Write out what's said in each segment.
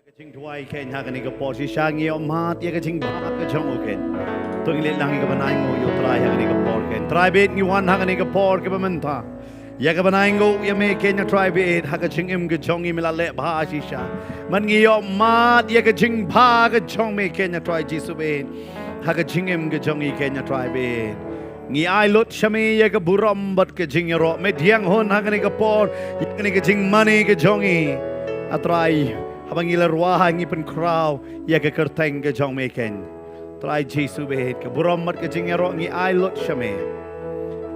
Kaching tuai ken hagan ika por si shangi o mat ya kaching ba kachong oken. Tuing lit lang ika banay mo yo try hagan ika por ken. Try bit ni wan hagan ika por ke bamenta. Ya ka banay ngo ya me ken ya try bit hakaching im kachong im la le ba si sha. Man ngi yo mat ya kaching ba kachong me ken ya try jisu bit. Hakaching im kachong I ken ya try bit. Ngi ai lot shami ya ka buram bat kaching ya ro me diang hon hagan ika por ya kan ika kaching mani kachong I. Atry habang ilarwahan ngipin kraw ya ke kerteng ke jong meken try Jesu behet ke buramat ke jingero ngi ailot shame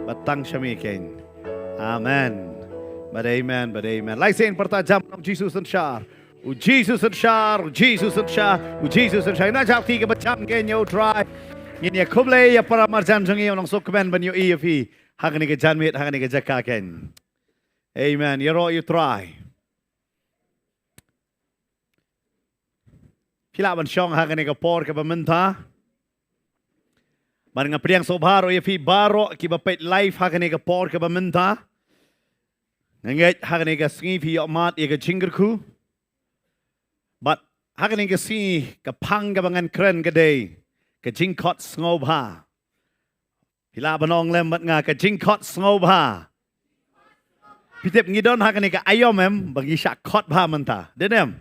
batang shame ken amen but amen like saying pertajam nam Jesus and shar u Jesus and shar u Jesus and shar u Jesus and shar na jakti ke bacham ken yo try ngin ya kuble ya para marjam jong yo nong sok ben ban yo efi hagani ke janmit hagani ke jakka ken amen yero you try Pila ban syong hagan ni kapor ke pamenta. Ban nga priang sobharo ya fi baro ki bapet life hagan ni kapor ke pamenta. Nganget hagan ni ka singi fi mat ya ka chingerku. But hagan ni ka singi ka pang ka bangan kren ka day. Ka jingkot ngobha. Pila banong lembat nga ka jingkot ngobha. Pitip ngidon hagan ni ka ayom bagi syak kot bha menta. Denem.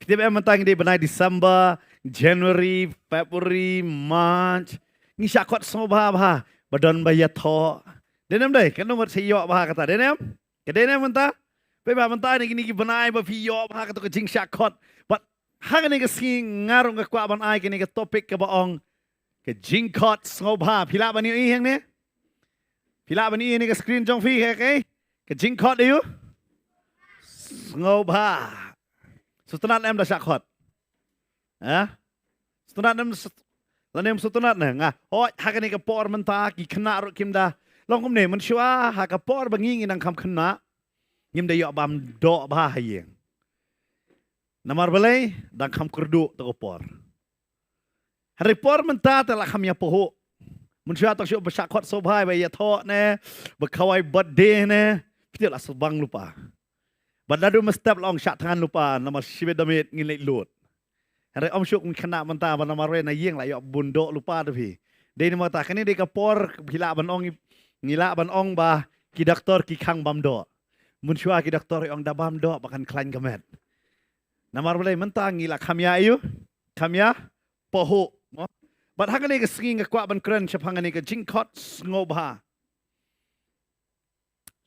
Kita memang di benai December, January, February, March. Ni syakot semua bah badan bayar thok. Denem deh, kan nomor sayok bah kata denem. Kedenem mentah. Beba mentah ni benai bah fiyok bah kata kejing syakot. But hang ni kesing ngarung ke kuat ban ai ni ke topik ke baong kejing kot semua bah. Pila bani i yang ni. Pila bani ni ke screen jong fi ke kejing kot dia. Semua bah. Sutunat em dah syakot. Sutunat em lanem sutunat ne ngah. Oh hakan ni kapor mentah ki kena ruk kim dah. Long kum ne mensyua ha kapor bangi nang kam kena. Ngim dah yok bam dok bah yeng. Namar balai dang kam kerdu to kapor. Hari por mentah telah kam ya poho. Mensyua tak syuk bersakot sobhai ba ya thok ne, bekawai birthday ne. Pitilah sebang lupa. Badadu mestap long syak tangan lupa nama sibet damit ngilai lut. Hari om syuk kena mentah ban nama re na yeng la yok bundok lupa tu pi. Dei ni mata kini dei kapor bila ban ong ngila ban ong ba ki doktor ki khang bam do. Mun syua ki doktor ong da bam do bakan klan kemet. Nama boleh mentah ngila kamya ayu. Kamya poho. Bat hakane ke singing ke kuat ban keren syapangane ke jingkot ngobha.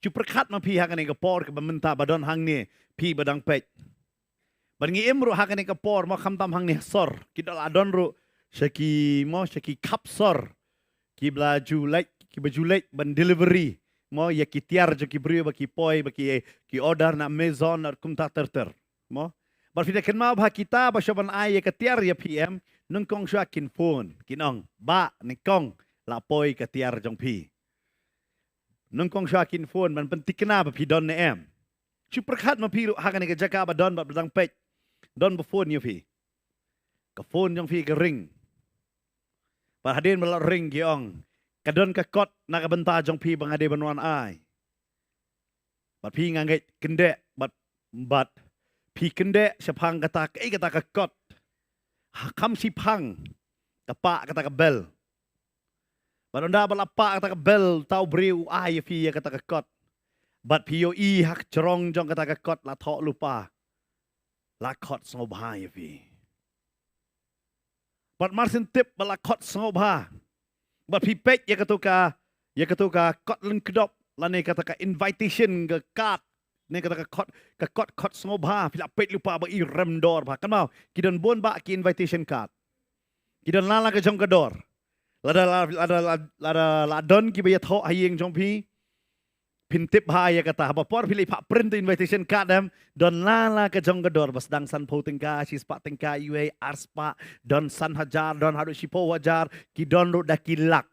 Ju perkat ma pi hakan ke por ke bamenta badon hang ni pi badang pek. Bangi emru hakan ke por ma kham tam hang ni sor. Kidal adon ru syaki kap sor. Ki baju lek ban delivery. Mo ya ki tiar jo ki brio baki poi baki ki order na Amazon ar kum ta ter. Mo bar fida ken ma ba kita ba shoban ai ya ke tiar ya PM nung kong swa kin phone kinong ba ni kong la poi ke tiar jong pi. Nung kong syakin phone man penting kenapa pi don ne em. Super khat ma pi hakan ke jaka ba don ba badang pek. Don ba phone yo pi. Ka phone jong pi ke ring. Ba hadin ba ring giong. Ka don ka kot na ka benta jong pi bang ade banwan ai. Ba pi nganget kende bat pi kende syapang kata ka kot. Kam si pang. Ka pa kata ka bel. Balonda balapa kata ke bel tau briu ai fi kata ke kot. Bat POE hak cerong jong kata ke kot la thok lupa. La kot ngobha fi. Bat marsin tip bala kot ngobha. Bat pi pek ya katuka kot leng kedop la ne kata ke invitation ke card. Ne kata ke kot ngobha pila pek lupa ba i rem dor ba. Kan mau kidon bon ba ki invitation card. Kidon lala ke jong ke dor. Lada don ki baya thok hayeng jong pi pintip ha ya kata ba por pilih pak print invitation card dem don lala ke jong gedor bas dang san po tingka si spa tingka UA arspa don san hajar don hadu sipo wajar ki don ru da kilak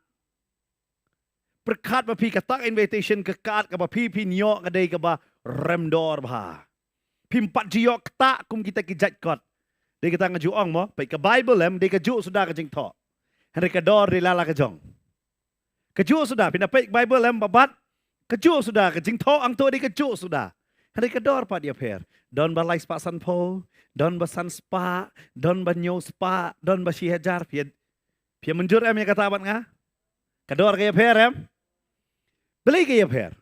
perkat ba pi kata invitation ke card ka ba pi nyok ka dei ka ba rem dor ba pimpat jiok tak kum kita ki jat kot dei kita ngajuong mo pai ka bible lem dei ka ju sudah ka jing thok Hari kedor di lala kejong. Keju sudah, pindah pek Bible lem babat. Keju sudah, kejing to ang to di keju sudah. Hari kedor pa dia per. Don balai spasan po. Don basan spa, don banyo spa, don basi hajar pia menjur em ya kata abat nga. Kador kaya per em. Beli kaya per.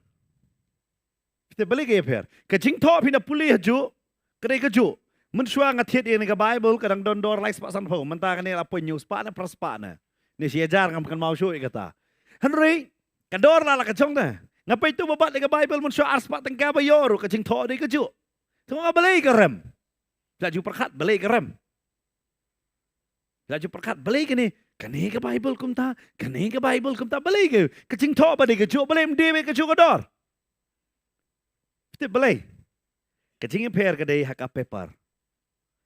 Kita beli kaya per. Kajing to pina puli haju, kedai kaju. Mensua ngatiat ini ke Bible kadang don dor lai spa san po. Mentah kan ni apa nyo spa na praspa na. Ni si hajar ngam kan mau show kata. Henry kador lah kajong na. Ngapai tu babat di ke Bible mensua arspa tengka bayoru kajing to di kaju. Tengok beli ke rem. Laju perkat beli ke rem. Laju perkat beli ke ni. Kani ke Bible kumta. Kani ke Bible kumta beli ke. Kecing to beli ke juk beli mdewe ke juk kador. Kita beli. Kecing per ke day haka paper.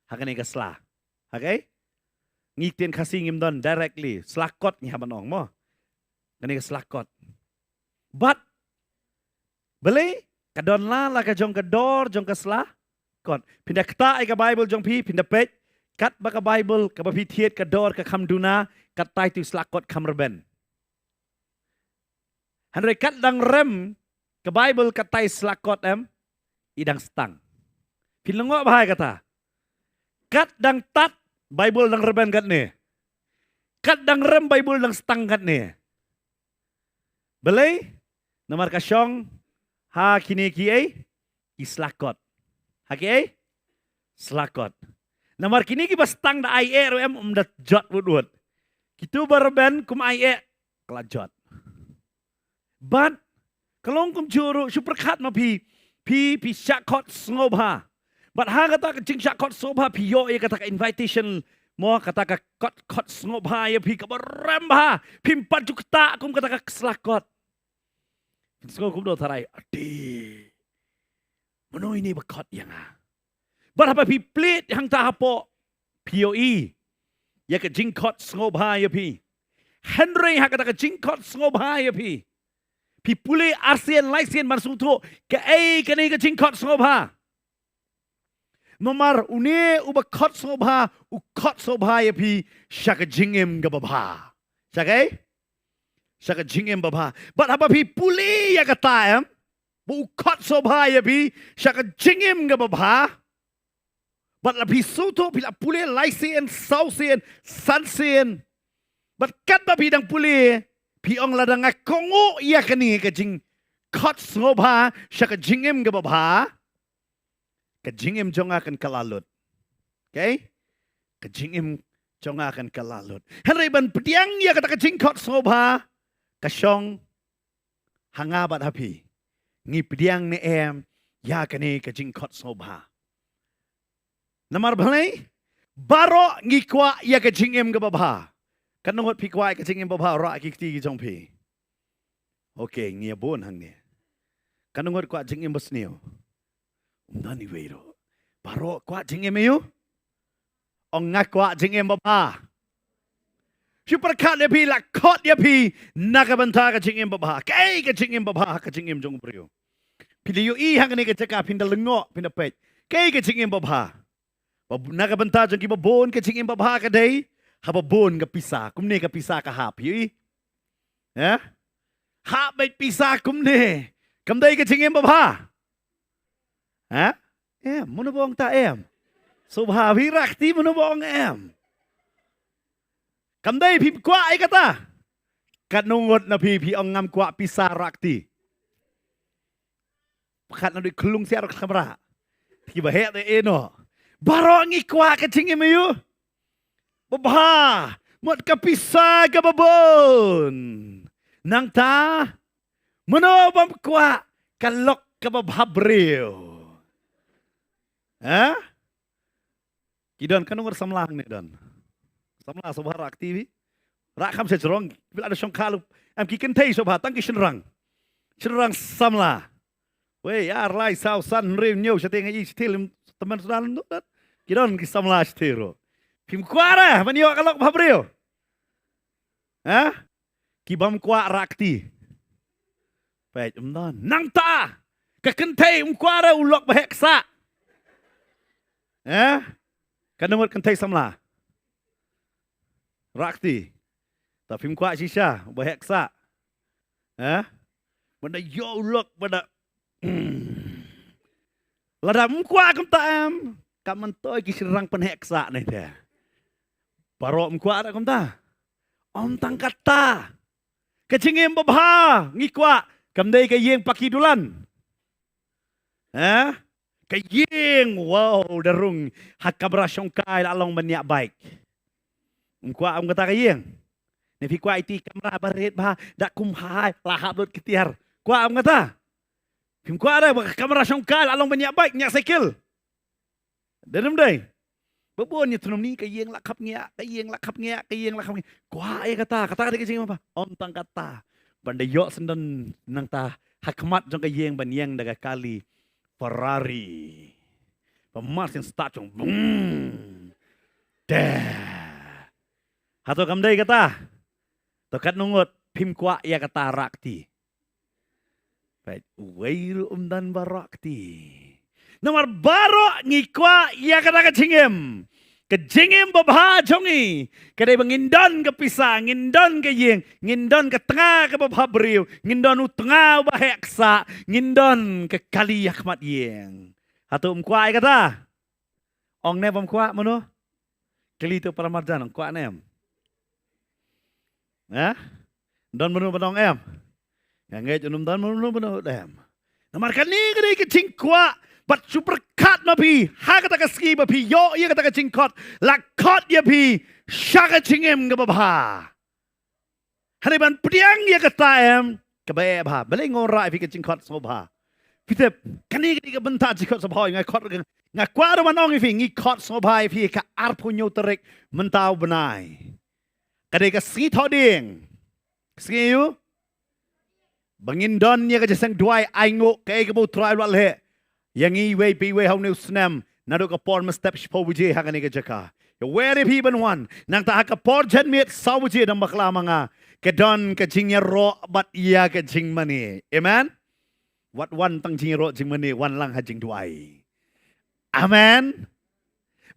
Haka ni ke slah. Okay? Ngiktin kasih ngim don directly. Slakot ni haban ong mo. Kani ke slakot. But beli kadon la ke jong kador jong ke slah. Kon pindah kata ai ke Bible jong pi pindah pej kat baka Bible ke bapi tiet ke dor ke kam duna kat tai tu slakot kam reben. Handre kat dang rem ke Bible kat tai slakot em idang stang. Pin lengo bahai kata. Kat dang tat Bible dang reben kat ni. Kat dang rem Bible dang stang kat ni. Belai nomor kasyong ha kini kiai islakot. Okay? Selakot. Namar kini kita stang da ai em dat jot wud. Kitu barben kum ai kelajot. But kalong kum juru super kat ma pi syakot snobha. But ha kata kecing syakot snobha pi yo kata ka invitation mo kata ka kot snobha ya pi ka barembha pimpat jukta kum kata ka selakot. Sngob kum do tarai. Adi. Mano ini bekot yang berapa pi plit hang tahapo POE ya ke jingkot sngob ya pi Henry ha kata ke jingkot sngob ya pi puli ASEAN laisian mansung tu ke kani ke jingkot sngob nomor une ubekot sngob ukot sngob ya pi syaka jingem gababha syaka jingem babha berapa pi puli ya kata em Bukot sobhaya bi syaka jingim ga babha. But la pisuto pila puli laisien sausien sansien. But kat ba bidang puli piong ladang kongo iya kani ka jing kot sobha syaka jingim ga babha. Ka jingim jonga kan kalalut. Okay? Ka jingim jonga kan kalalut. Henry ban pediang ya kata ka jing kot sobha kasyong hangabat hapi. Ngi pediang ni em ya kani ke jingkot sobha. Namar bhalai baro ngi kwa ya ke jingem ke babha. Kanongot pi kwa ke jingem babha ra ki ti ki jong pi. Okay ngi bon hang ni. Kanongot kwa jingem basnio. Umdani wero. Baro kwa jingem yo. Ong ngak kwa jingem babha. Super kat dia pi la kot dia pi nakabanta ka jingim babha kai ka jingim babha ka jingim jong priyo piliyo I hang ni ka caka pinda lengo pinda pet kai ka jingim babha nakabanta jong ki babon ka jingim babha ka dai ha babon ka pisa kumne ka pisa ka hap yi ya ha bet pisa kumne kam dai ka jingim babha ha mono bong ta subha virakti mono bong Kamday pi kwa ay kata. Kanungot na pi ang ngam kwa pisa rakti. Pakat na do'y kulung siya rak kamera. Tiba hek na eno. Barong ikwa ka tingin mo yu. Babha. Mot ka pisa ka babon. Nang ta. Manobam kwa. Kalok ka babhabriyo. Ha? Kidon kanungot samlang ni don. Samla sobha rak TV. Rak kam sejerong. Bila ada syong kalup. Am ki kentai sobha. Tangki shenrang. Shenrang samla. Weh yar lai sao san rew nyo. Saya tengah i stil teman sudah lalu. Kidon ki samla stiro. Pim kuara. Manyo kalok bahabriyo. Ha? Ki bam kuat rakti. Baik umdan. Nang ta. Kekentai kuara ulok baheksa. Ha? Kanumut kentai samla. Rakti. Tapi kuat sisa, baheksa. Benda yo look benda. Lada kuat kum taam. Kak mentoi ki serang penheksa ni dia. Barok mkuat tak kumta. Om tang kata. Kecingim babha ngikwa. Kamdai ke yeng pakidulan. Kayeng wow darung hakabra syongkai lalong banyak baik. Mkuat om kata kayeng. Ni fikwa iti kamera baret bah dak kumhai lahap lut ketiar. Kuat om kata. Mkuat ada kamera syongkai lalong banyak baik nyak cycle. Dalam day. Bebonnya tunum ni kayeng lakap ngia, kayeng lakap ngia. Kuat ya kata dia kecing apa? Om tang kata. Bandai yok sendan nang ta hakmat jong kayeng banyang daga kali Ferrari. Pemas yang start jong boom. Dah. Hato kamdai kata. Tokat nungut pim kuat ya kata rakti. Baik, wairu dan barakti. Nomor baru ngikwa ya kata kecingem. Kecingem babha jongi. Kadai bangindon ke pisah, ngindon ke yeng, ngindon ke tengah ke babha beriu, ngindon tengah ubah heksa, ngindon ke kali yakmat yeng. Hatu mkwa ya kata. Ong ne bom kwa mano? Kali tu para marjan ong kwa nem. Don manu banong em. Yang ngai junum don manu banu dem. Nomor kali kadai kecing kwa. But super cut ma pi, ha kata ka ski ma pi, yo iya kata ka cingkot, la kot ya pi, syaka cingem ke babha. Hari ban priang ya kata em, ke bae bha, balai ngora pi ka cingkot so bha. Pitep, kani ka bentar cingkot so bha, ngai kot ngai kwaro manong pi, ngi kot so bha pi ka arpunyo terik mentau benai. Kadai ka ski thoding. Ski you? Bangindon ya ka jasang duai aingo ke ka bu try wal he. Yang iwe piwe hau new snam nado ka por mestep shpo wije hakani ka jaka ya where if even one nang ta ka por jan mit saw wije dam bakla manga ke don ka jingya ro bat iya ka jing mani amen what one tang jing ro jing mani one lang ha jing duai amen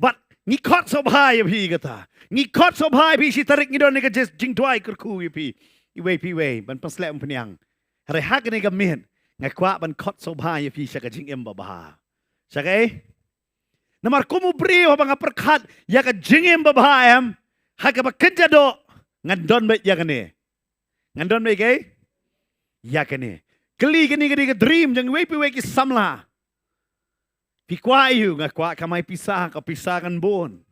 but ni kot so bhai pi kata ni kot so bhai pi si tarik ni don ni ka jing duai kurku pi iwe piwe ban paslem pnyang hari hakani ka min Ngai kwa ban kot so bha ya pi syaka jing em babha. Syaka Namar kumu bri wa bang perkat ya ka jing em babha em. Ha ka bekerja do ngandon bet ya kene. Ngandon bet ke? Ya kene. Keli kene ke dream jang we pi we ki samla. Pi kwa yu ngai kwa kamai pisah ka pisah kan bon.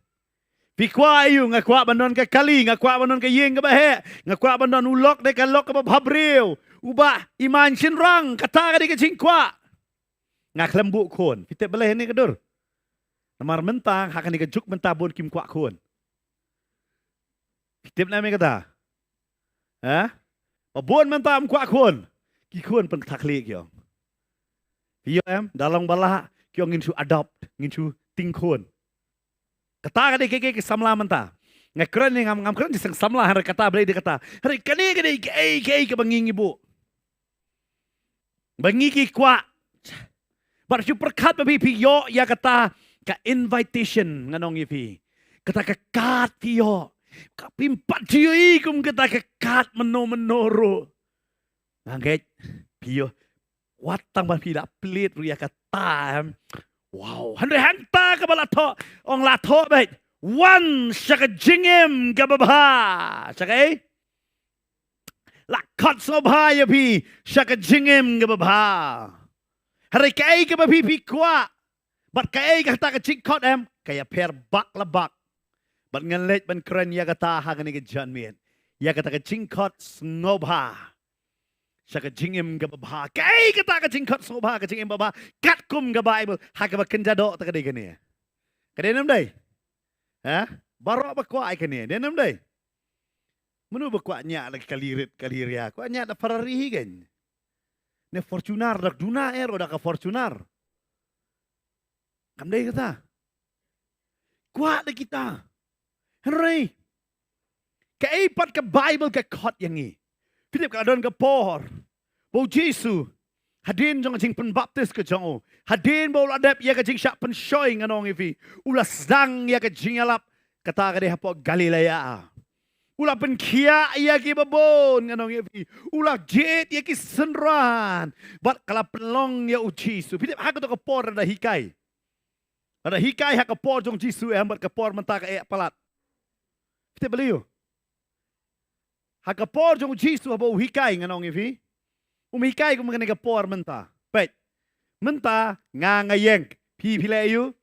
Pi kwa yu ngai kwa bandon ke kali ngai kwa bandon ke yeng ke bahe. Ngai kwa bandon ulok de ka lok ke babha breu. Ubah iman sinrang kata ka di kecing kwa. Ngak lembu kon. Kita boleh ni kedur. Namar mentang hakan ni kejuk mentabun kim kwa kon. Kita nama kata. Babun mentam kwa kon. Ki kon pen taklik yo. Yo em dalam bala kyo ngin su adopt, ngin su ting kon. Kata ka di ke samla mentah. Ngak keren ni ngam keren di sang samla hari kata boleh di kata. Hari kani ka di ke banging ibu. Bangi ki kwa. Bar su perkat babi pi yo ya kata ka invitation nganong pi. Kata ka kat pi yo. Ka pimpat dio kum kata ka kat menoro. Nganget pi yo. Watang ban pi dak pelit ru ya kata. Wow, handai hanta ka bala to ong la to bet. One syaka jingem ka babha. Syaka Lakot so bha ya pi syaka jingem ke babha. Hari kai ke babi pi kwa. Bat kai kata ke cingkot em kaya per bak la bak. Bat ngelet ban keren ya kata ha ke jan mien. Ya kata ke cingkot ngobha. Syaka jingem ke babha. Kai kata ke cingkot so bha ke jingem babha. Kat kum ke Bible ha ke baken jadok ta ke ni. Kade nam dai. Barok bakwa ai ke ni. De nam dai. Menu berkuatnya lagi kaliria. Kuatnya ada Ferrari kan. Ne Fortuner dak duna dak ka Fortuner. Kamdai kata. Kuat dah kita. Henry. Kaipat ke Bible ke kot yang ni. Philip ka adon ke por. Bau Jesu. Hadin jong jing penbaptis ke jong. Hadin bau adap ya ke jing syak penshoy nganong ifi. Ulas dang ya ke jing alap. Kata ka dia po Galilea. Ulah penkia ia ki babon nganong ye ulah jet ia ki senran bat kala pelong ya uji su pidip ha to ko por da hikai Ada hikai hak kapor jong Jisu bat kapor mentah ke palat. Kita beliau. Hak kapor jong Jisu haba hikai nganong ifi. Hikai ko mengenai kapor mentah. Pet. Mentah ngayeng. Pilayu.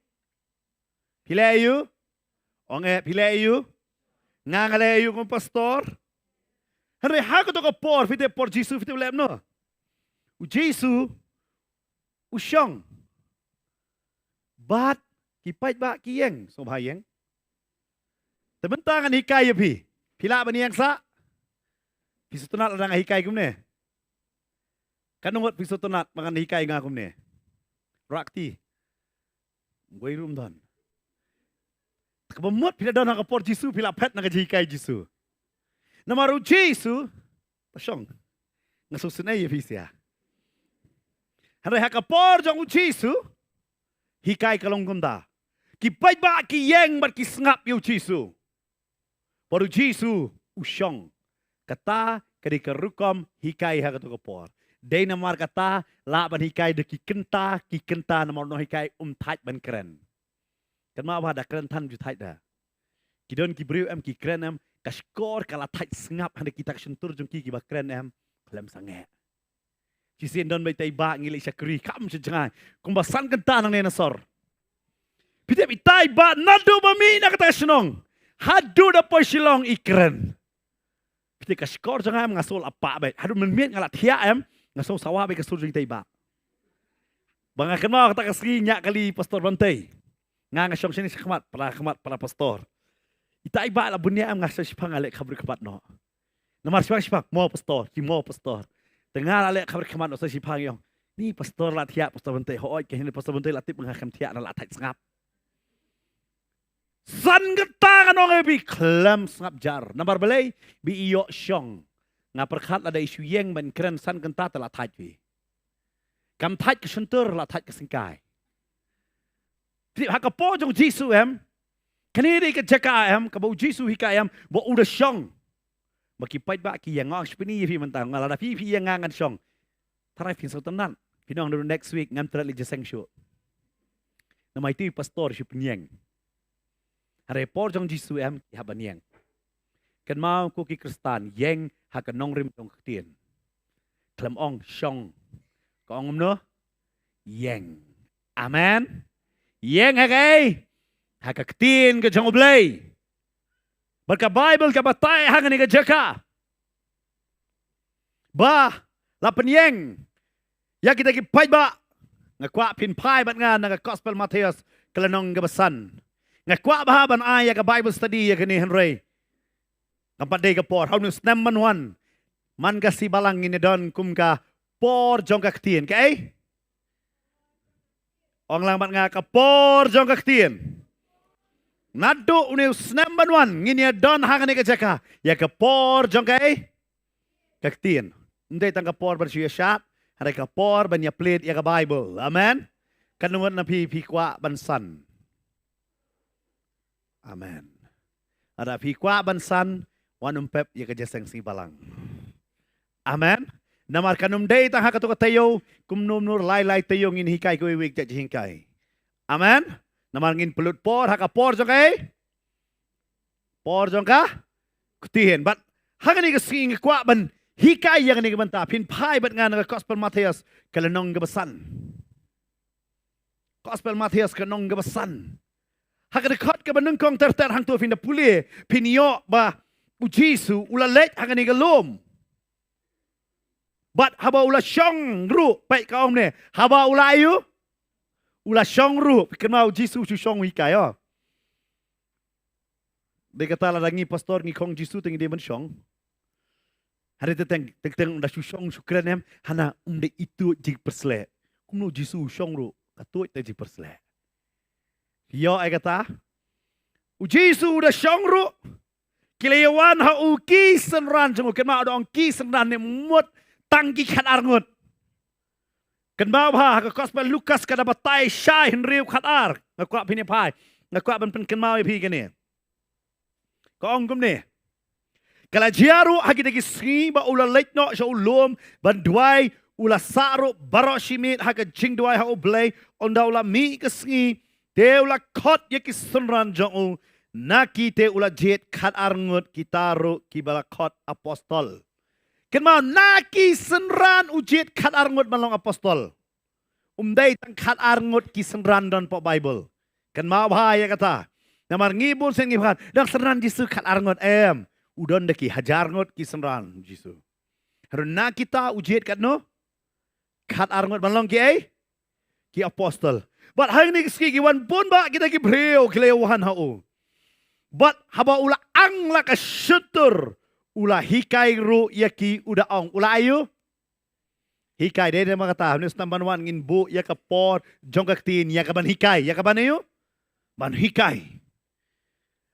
Pilayu. Onge pilayu. Ngalayu kong pastor. Hari hak to kapor fite por Jisu fite lem no. U Jisu usyong. Bat kipai ba kiyeng so bayeng. Tebentangan hikai ya pi. Pila bani yang sa. Pisutunat ada hikai kumne. Kanungot pisutunat mangan hikai nga kumne. Rakti. Boy room don. Kabamot pila don nakapor Jisu pila pet nakahikai Jisu. Namaru Jisu pasyong. Ngasusunay ya pisya. Hari hakapor jong Jisu hikai kalong gunda. Kipai ba kiyeng bar kisngap yu Jisu. Baru Jisu usyong. Kata kadika rukam hikai hakato kapor. Day namar kata laban hikai de ki kenta namar no hikai thaj ban keren. Kan ma ba da keren tan ju thaj da. Kidon ki briu ki keren em kaskor kala thaj sngap hande kita sentur jong ki ba keren em klem sange. Jisin don bai tai ba ngili syakri kam sejangai. Kumbasan kenta nang nenasor. Pite itai ba nadu bami na kata senong. Hadu da poi silong ikren. Pite kaskor jangai ngasul apa bai. Hadu menmiet ngalat hia em ngasul sawah bai kasul itai ba. Banga kenal kata kasri nyak kali pastor bantai. Ngasyong sini khmat para pastor. Itai ba la bunia em ngasal sipang alek khabri khabat no. Namar sipang mo pastor, ki mo pastor. Dengar alek khabri khamat no sa sipang yong. Ni pastor lat hia pastor bantai hooi ke ni pastor bantai latip ngakam hia na lat thaj sngap. San getang anong ebi klem sngap jar. Nambar belai bi iyo syong. Ngaperkhat ada isu yeng ban keren san genta telah thaj bi. Kam thaj ke sentur la thaj ke singkai. Jadi hakapo jong Jisu em. Kaniri ke jaka em kabau Jisu hika em bo udah syong. Makipait ba ki yang ngong spini fi mentang ngalada fi yang ngangan syong. Tarai fi sotenan. Pinong do next week ngam terali jeseng show. Nama itu pastor si penyeng. Report jong Jisu em haban yang. Kan mau ku ki Kristan yang hakan nong rim tong ketien. Klem ong syong. Ko ong no yang. Amen. Yang hakai. Haka ketien ke jong oblay. Berka Bible ka batay hangan ni ka jaka. Ba la penyeng. Ya kita ki pai ba. Ngakwa pin pai bat nga nga Gospel Matius kelenong gabasan. Ngakwa bahaban ay ka Bible study ya kini Henry. Kampat day ka por. How nus naman wan. Man ka si balang ini don kum ka por jong ka ketien. Kay? Ong lang bat nga ka por jong ka ketien. Nado unius naman wan. Ngini don hangan ni ka jaka. Ya ka por jong kay? Ka ketien. Hindi tang ka por bersuya syat. Hari ka por ban ya plate ya ka Bible. Amen. Kanumat na kwa bansan. Amen. Ada kwa bansan wanum pep ya ka jeseng si balang. Amen. Namar kanum day tang hakato ka tayo kumnum nur lai tayo ngin hikai ko iwig ja hingkai. Amen. Namar ngin pelut por haka por jong kay? Por jong ka? Kutihin. But haka ni ka sing kwa ban hikai yang ni banta pin pai bat nga nga Gospel Matius kalanong gabasan. Gospel Matius kanong gabasan. Haka dekot ka banung kong ter hang tu fin da puli pinyo ba u Jisu ulalet haka ni galom. Bat haba ula syong ru pai ka om ne. Haba ula ayu ula syong ru pikir mau Jisu su syong hikai oh. Dia kata lah dangi pastor ngi kong Jisu tengi dia men syong. Hari teng da syong syukran em hana de itu jig persle. Kumno Jisu syong ru katut te jig persle. Yo ai kata u Jisu da syong ru kilayawan ha u ki senran jeng ken ma dong ki senran ne mut tangki khat arngut. Ken ma ha ka Gospel Lukas kada batai syai henriu khat ar ngakwa pini pai ngakwa ban pen ken ma pi kene. Ko ong kum ne. Kala jiaru hagi dagi sri ba ula late no sa ulom banduai ula saru baro shimit haga jingduai ha oblay onda ula mi kasngi Te ula kot ya ki sunran jong naki te ula jet kat arngut kitaru kibala kot apostol. Ken mau naki sunran ujet kat arngut malong apostol. Umday tang kat arngut ki sunran don po Bible. Ken mau bahaya kata. Namar ngibul sen ngibukan. Dang sunran jisu kat arngut udon deki hajar ngut ki sunran jisu. Haruna kita ujet kat no. Kat arngut malong ki apostol. But hari ni ski kiwan pun ba kita ki breu kelewahan hau. But haba ula ang la ka syutur ula hikai ru yaki uda ong ula ayu. Hikai dia nama kata ni stamban wan ngin bu ya ka por jong ka tin ya ka ban hikai ya ka ban ayu. Ban hikai.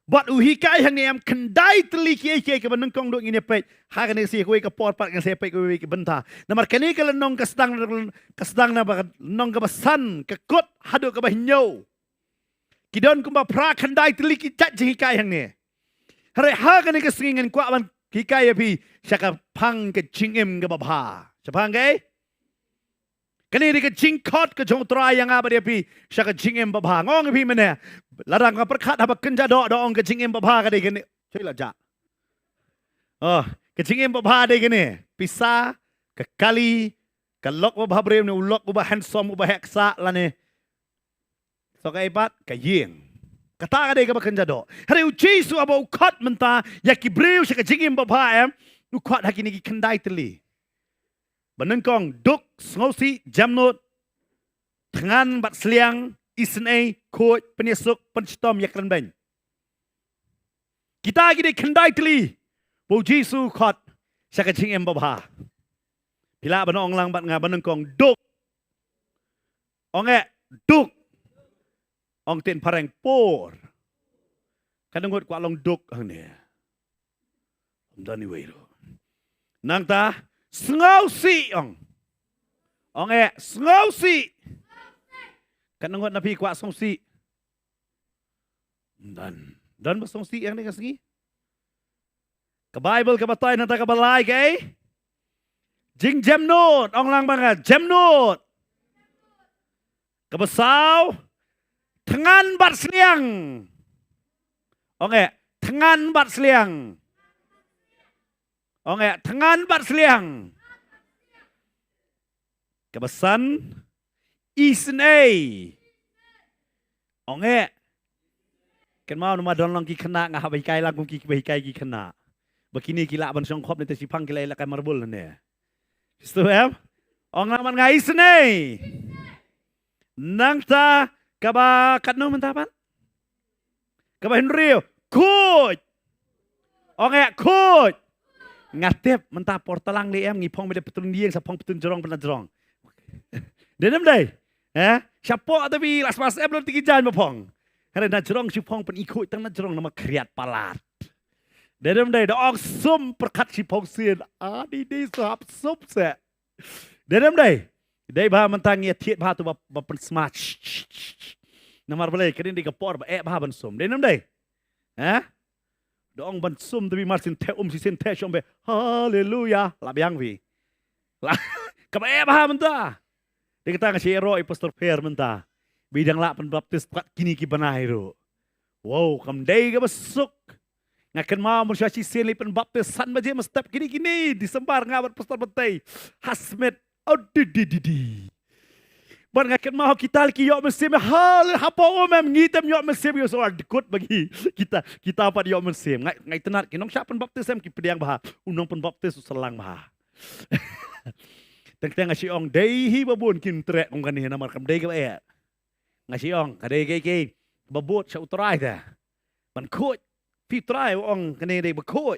But hikai hang ni am kendai teli ki ka ban kong do ngin pet. Ha ka ni si kuwi ka por pat ka sepek kuwi ki benta. Namar kani ka nong ka sedang na ba nong ka basan ka kot hadu ka bahinyo. Kidon kumba pra kendai teli ki chat hikai hang ni. Hare ha ka ni ka singin kwa ban hikai pi syaka pang ka jingem ka babha. Syapang ke? Kani di ka jingkot ka jong trai yang apa dia pi syaka jingem babha. Ngong pi mana? Larang ka perkat haba kenja do ong ka jingem babha ka di kani. Cui la ja. Oh, ka jingem babha di kani. Pisa ka kali ka lok babha brem ni ulok babha handsome babha heksa la ni. So ka ipat ka yeng. Kata ka di ka kenja do. Hari u Jesu aba ukot menta ya ki breu syaka jingem babha ukot hakini ki kendai teli. Benengkong duk ngosi jamnut tangan bat seliang isnei kod penyesuk penctom yakran ben. Kita gini kendai teli bu Jesu kot syaka jingem babha. Bila benong lang bat nga benengkong duk. Onge duk. Ong tin pareng por. Kadang kwa long duk hang ni. Dani wei. Nang ta Sngosi ong. Sngosi. Kanangot na pi kwa songsi. Dan ba songsi yang ni kasgi? Ka Bible ka batay na ta kabalay kay? Jing jemnot ong lang mga jemnot. Kabasaw tangan bat sliang. Tangan bat sliang. Tangan bat seliang. Kebesan isnei. Kan mau nama don long ki kena ngah bai kai lang ki bai kai ki kena. Begini kila ban song khop ni te sipang kila la kai marbul ne. Situ ong naman nga isnei. Nang ta kaba katno mentapan? Kaba Henry. Coach. Coach. Ngatep mentah portalang li ngipong mede petun dieng sapong petun jorong pernah jorong. Denem dai. Siapa tapi las mas belum tinggi jalan mapong. Hari na jorong sipong pen ikut tang na jorong nama kriat palat. Denem dai dong sum perkat sipong sien. Di sahab sup se. Denem dai. Dai bah mentang ya tiet bah tu bah pen smart. Namar boleh kedin di kapor bah bah ban sum. Denem dai. Dong ban sum tapi marsin te si sin te shombe haleluya labyang vi la kabae bah menta de kita ngasih ero pastor fair menta bidang la pen baptis pat kini ki banahiro wow kam dei ga besuk ngaken ma mun sya sin li pen baptis san baje mestep kini disembar ngabat pastor betei hasmet di Ban ngaken mau kita ki yok mesim hal apa omem ngitem yok mesim yo so dekut bagi kita apa yok mesim ngai tenat kinong syapen baptism ki pediang bah unong pen baptis selang bah teng ngasiong dei hi babun kin trek ong kan ni namar kam dei ka e ngasiong kadei ke babut sa utrai ta ban khut pi trai ong kan ni dei bakut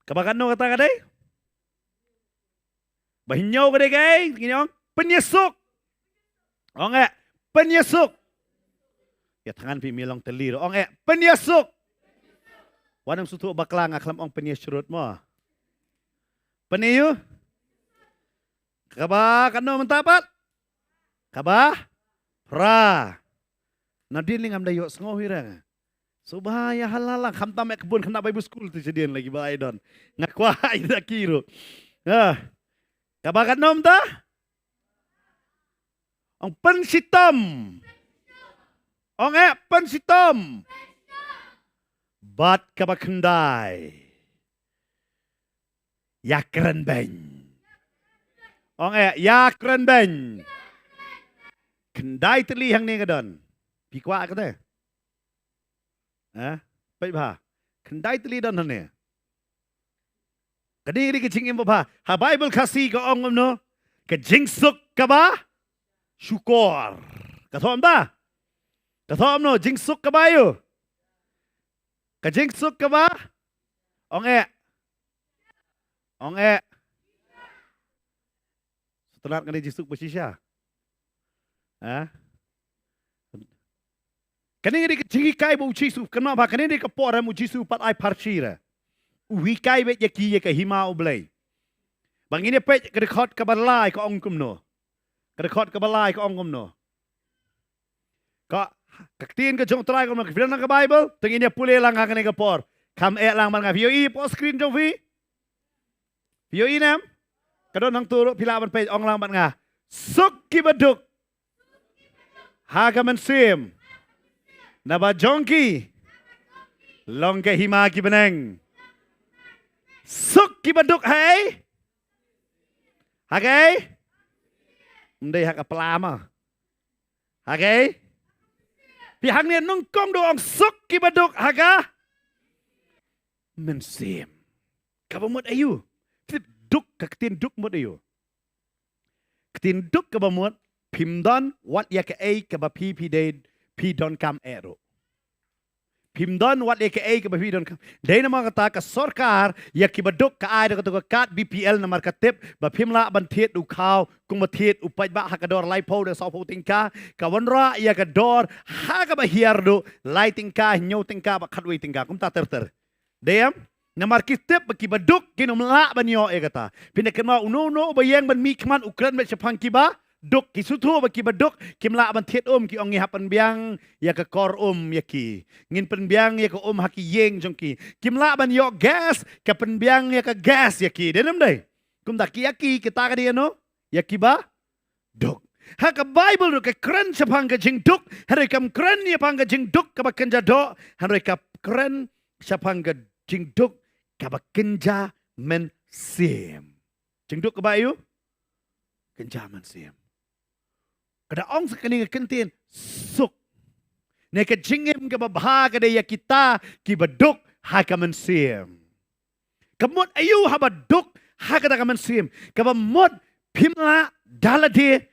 kabakan no kata kadei bahinyo kadei kai kinong penyesuk penyesuk. Ya tangan pi milong telir. Penyesuk. Wanang sutu bakla ngaklam ong penyesrut mo. Peniyu. Kaba kano mentapat? Kaba? Pra. Nadin lingam dayo sengohira. Subhaya halala khamtam ek kebun kena Bible school tu jadian lagi ba aidon. Ngakwa ida kiro. Kaba kano menta? Ang pensitam. Ong pensitom. Bat kabakendai. Ya keren beng. Ong ya keren beng. Kendai teli hang ni kadon. Pi kwa kata. Baik bah. Kendai teli don ni. Kadi ke jing im ba. Ha Bible kasih ke ong no. Ke jing suk ka ba? Syukur. Kathom ta? Kathom no jing suk ka ba yo? Ke jing suk ka ba? Ong Ong setelah kena jing suk bersisya. Kani ni ke jing kai bu jisu kenapa? Kani ni ke por mu jisu pat ai parchira. Ui kai bet yaki ke hima oblay. Bang ini pet ke dekat ke balai ke ong kumno. Ke dekat ke balai ke ong kumno. Ka kaktin ke jong try ko mak film ke Bible, tengin dia pulih lang ka ke por. Kam lang man nga VOE po screen jong vi. VOE nam. Kadon nang turo pila man page ong lang man nga. Suk ki baduk. Ha ka man sim. Na ba jongki. Long ke hima ki beneng. Suk ki baduk hai. Hagai. Ndai hak pelama. Hagai. Pihak ni nung kong doang suk ki baduk haga. Mensim. Kabamut ayu. Duk kaktin duk mut ayu. Kaktin duk kabamut. Pimdon wat ya ke ay kabapi pi don kam ero. Pimdon wat ya ke ay kabapi don kam. Day na mga kata ka sorkar ya kibaduk ka ay na kat BPL na markatip ba pimla bantiet u kaw kung matiet upay ba hakador laipo de sopo tingka kawanra ya kador haga ba hierdo lighting ka nyoting ka ba kadwi tingka kum ta ter. Deyam na markatip ba kibaduk kinumla banyo e kata. Pinakama uno bayang ban mikman ukran met sepang kiba. Duk ki sutu baki baduk kimla ban thiet ki ong hapan biang ya ka kor yaki ngin pen biang ya ka haki yeng jongki kimla ban yo gas ka pen biang ya ka gas yaki denam dai kum da yaki kita ka dia no yaki ba duk ha ka Bible ka kren sapang ka jing duk hare kam kren ya pang ka jing duk ka bakanja do hare ka kren sapang ka jing duk ka bakanja men sim jing duk ka ba yu kenja men sim. Kada ong sa kaninga kentin suk. Ne ka jingim ka babha kada ya kita ki baduk ha ka mensim. Kamot ayu ha baduk ha kada ka mensim. Ka bamot pimla dalade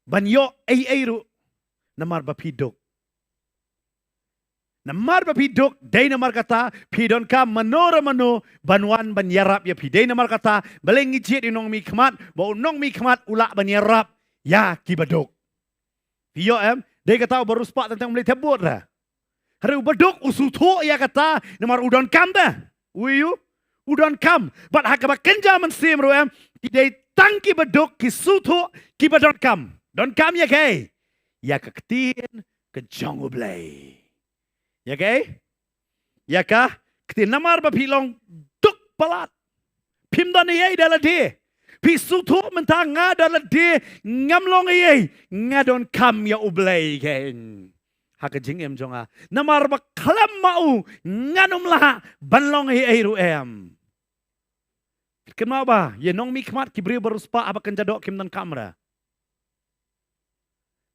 banyo ay ru namar bapiduk. Namar bapiduk day namar kata pidon ka manora mano banwan banyarap ya pi day namar kata balengi jit inong mi khamat ba unong mi khamat ula banyarap. Ya kibaduk. Iyo dia kata baru sepak tentang mulai tebut dah. Hari baduk usutu ya kata namar udon kam dah. Uyu udon kam. But hakaba kenja mensim ru dia tangki baduk kisutu kibadon kam. Don kam ya kay. Ya keketin ke jongu blay. Ya kay? Ya kah? Ketin namar bapilong duk palat. Pimdan ye dalam dia. Pisutu mentang ngadalah dia ngamlong ye ngadon kam ya ublay ken. Haka jingem jonga. Namar baklam mau nganumlah banlong ye ru Kenapa? Ye nong mi kmat kibri beruspa apa kenjadok kim dan kamera.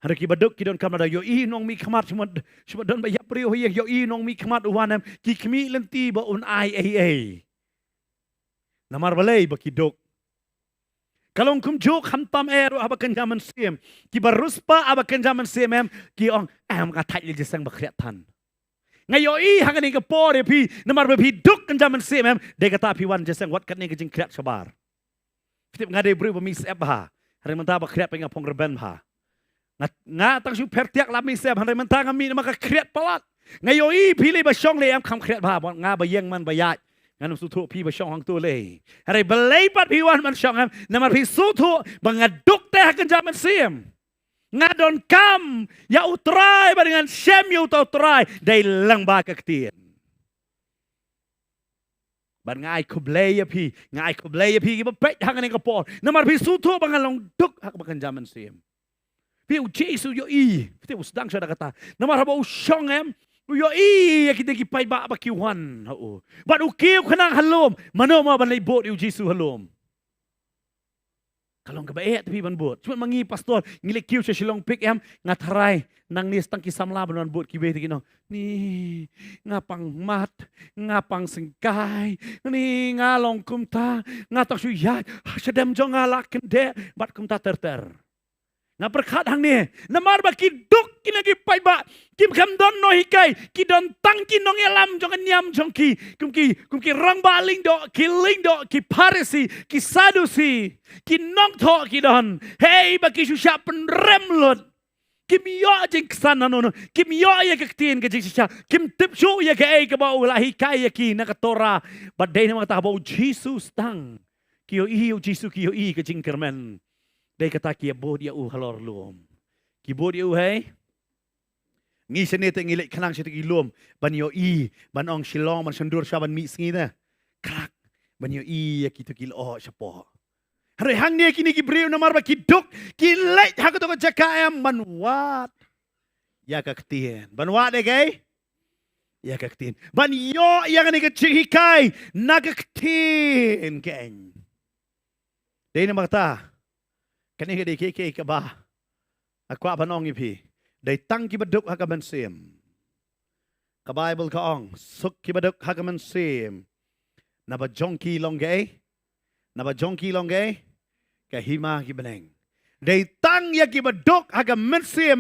Hari kibadok kidon kamera yo i nong mi kmat cuma don bayap priyo yo i nong mi kmat uwanam ki kmi lenti ba un ai. Namar balay bakidok. Kalau kum jok hantam ero aba kenjaman sim ki baruspa aba kenjaman sim ki ong ka thai le jesang bakriatan ngayo i hangani ka pore pi namar pi duk kenjaman sim de kata pi wan jesang wat katne ke jing kriat sabar tip ngade bru mi sep ha hari menta bakriat penga pong reben ha nga tang su pertiak la mi sep hari menta ngami maka kriat palat ngayo i pi le ba shong le kam kriat ba nga ba yeng man ba ya Anum sutu pi ba syong hang tu le. Hari belepat pi wan man syong namar pi sutu bangaduk teh akan zaman sim. Ngadon kam ya utrai ba dengan syem ya utrai dai lang ba kaktin. Ban ngai kublay pi ki ba pet hang ni kapor. Namar pi sutu bangalong duk hak bakan zaman sim. Piu Jesu yo i. Piu sedang saya kata. Nama raba usong yo i kita ki pai ba kiwan. Ban ukiu kanang halom. Mano ma ban leibot yu Jesu halom. Kalau kebaik tapi ban bot. Cuma mangi pastor ngilik kiu sa silong pik ngatarai nang nis tang kisam laban ban bot kibe kino. Ni ngapang mat, ngapang sengkai, ni ngalong kumta, ngatang suyat, sedem jong ngalak kende bat kumta ter. Nga berkat hang ni, namar ba kiduk kinagi pai ba, kim kam don no hikai, ki don tang ki nong elam jong nyam jong ki, kumki rang baling do, ki ling do, ki parisi, ki sadusi, ki nong to ki don, hey ba ki susya penremlot, kim yo jeng kesana nono, kim yo ya kektiin ke jeng susya, kim tipsu ya ke ei ke bau lah hikai ya ki nakatora, badai nama ta bau Jesus tang, kiyo iyo Jesus kiyo i ke jeng kermen. Day kata kia bod ya halor lom. Ki bod ya hey. Ngi senete ngilik kanang situ ilom ban yo i ban ong silong ban sendur sya ban mi singi na. Krak ban yo i ya kitu kilo syapo. Hari hang ni kini ki breu namar ba kiduk ki leit ha to jaka ban wat. Ya ka ktien. Ban wat de gay. Ya ka ktien. Ban yo yang ni ke chikai na ka ktien keng. Day na makta. Kani ke deke ke ba aku abanong ipi dai tang ki baduk hakaman sim ka Bible ka ong suk ki baduk hakaman sim na ba jongki longai ka hima ki beneng dai tang ya ki baduk hakaman sim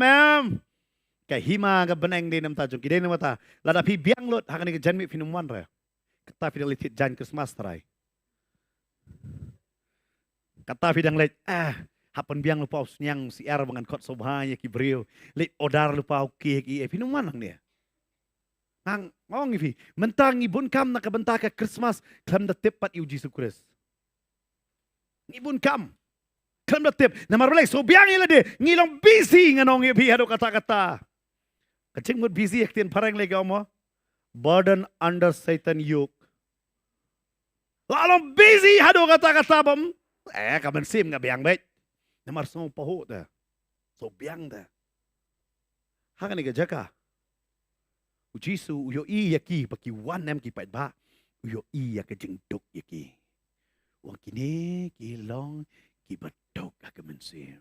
ka hima ka beneng de nam ta jongki de nam ta lada pi biang lot hakani ke janmi finumwan ra kata fidelitit jan Christmas trai kata fidang let hapan biang lupa nyang si er dengan kot sobhanya ki brio le odar lupa ki pinu manang dia nang ngong ifi mentang ibun kam nak bentaka Christmas klam da tepat yu Jesus Christ ibun kam klam da tep na marlay so biang ila de ngilong busy nganong ifi hado kata-kata kacing mut busy yaktin parang lagi mo burden under Satan yoke lalong busy hado kata-kata bam kaman sim nga biang bet namar so paho da so biang da hakan ni jaka ujisu uyo i yaki paki wan nem ki pat ba uyo i ya ke jengduk yaki wang kini ki long ki batok akamen sim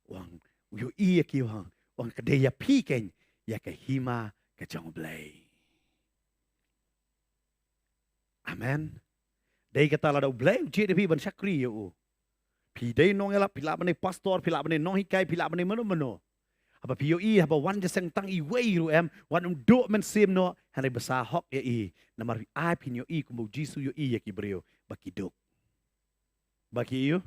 wang uyo i yaki wang kedaya pi ken ya ke hima ke jong blai amen. Day kata lada blai uji depi ban sakri yo. Pi day nong elap pila bane pastor pila bane nong hikai pila bane meno. Apa pi yo i apa wan jaseng tang i wei ru wan do men sim no hane besa hok ya i namar ai pin yo i kumbu jisu yo i ya ki brio baki dok. Baki yo.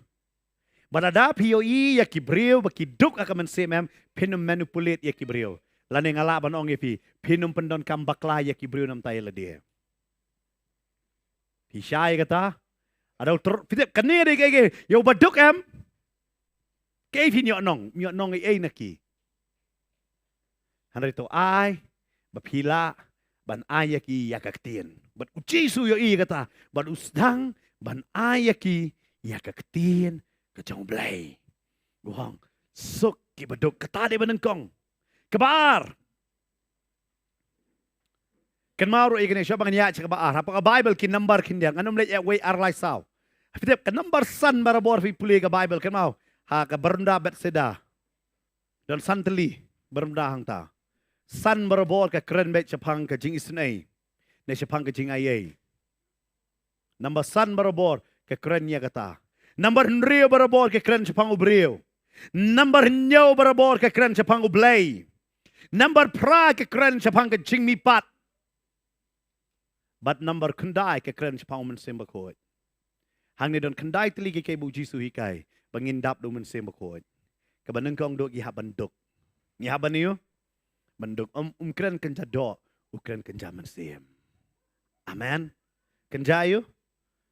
Badada pi yo i ya ki brio baki dok akamen sim pinum manipulate ya ki brio. Lane ngala ban ong pi pinum pendon kam bakla ya ki brio nam tai la dia. Pisai kata, ada fitip kene de ke, yo baduk ke fin yo nong ai naki. Hari tu ai, bapila, ban ai yaki yakaktin. Bat uci su yo i kata, bat usdang, ban ai yaki yakaktin kejong blai. Buang, suk ki baduk kata de benengkong. Kebar. Kan maru ikene siapa kan ya cakap apa Bible kin number kin dia anum le we ar lai sao fitep kan number san barabor fi puli ke Bible kan mau ha ka berenda Betseda dan santeli berenda hang ta san barabor ke keren bet Jepang ke jing isnai ne Jepang ke jing ai number san barabor ke keren nya kata number nrio barabor ke keren Jepang ubrio number nyo barabor ke keren Jepang ublay number pra ke keren Jepang ke jing mipat. But number kendai ke keren Jepang men sembakot. Hang ni don kendai teli ke bu Jisu hikai. Bangindap do men sembakot. Kebaneng kong dok iha banduk. Iha baniyo? Banduk keren kenja do. Ukren kenja men sem. Amen. Kenja yo?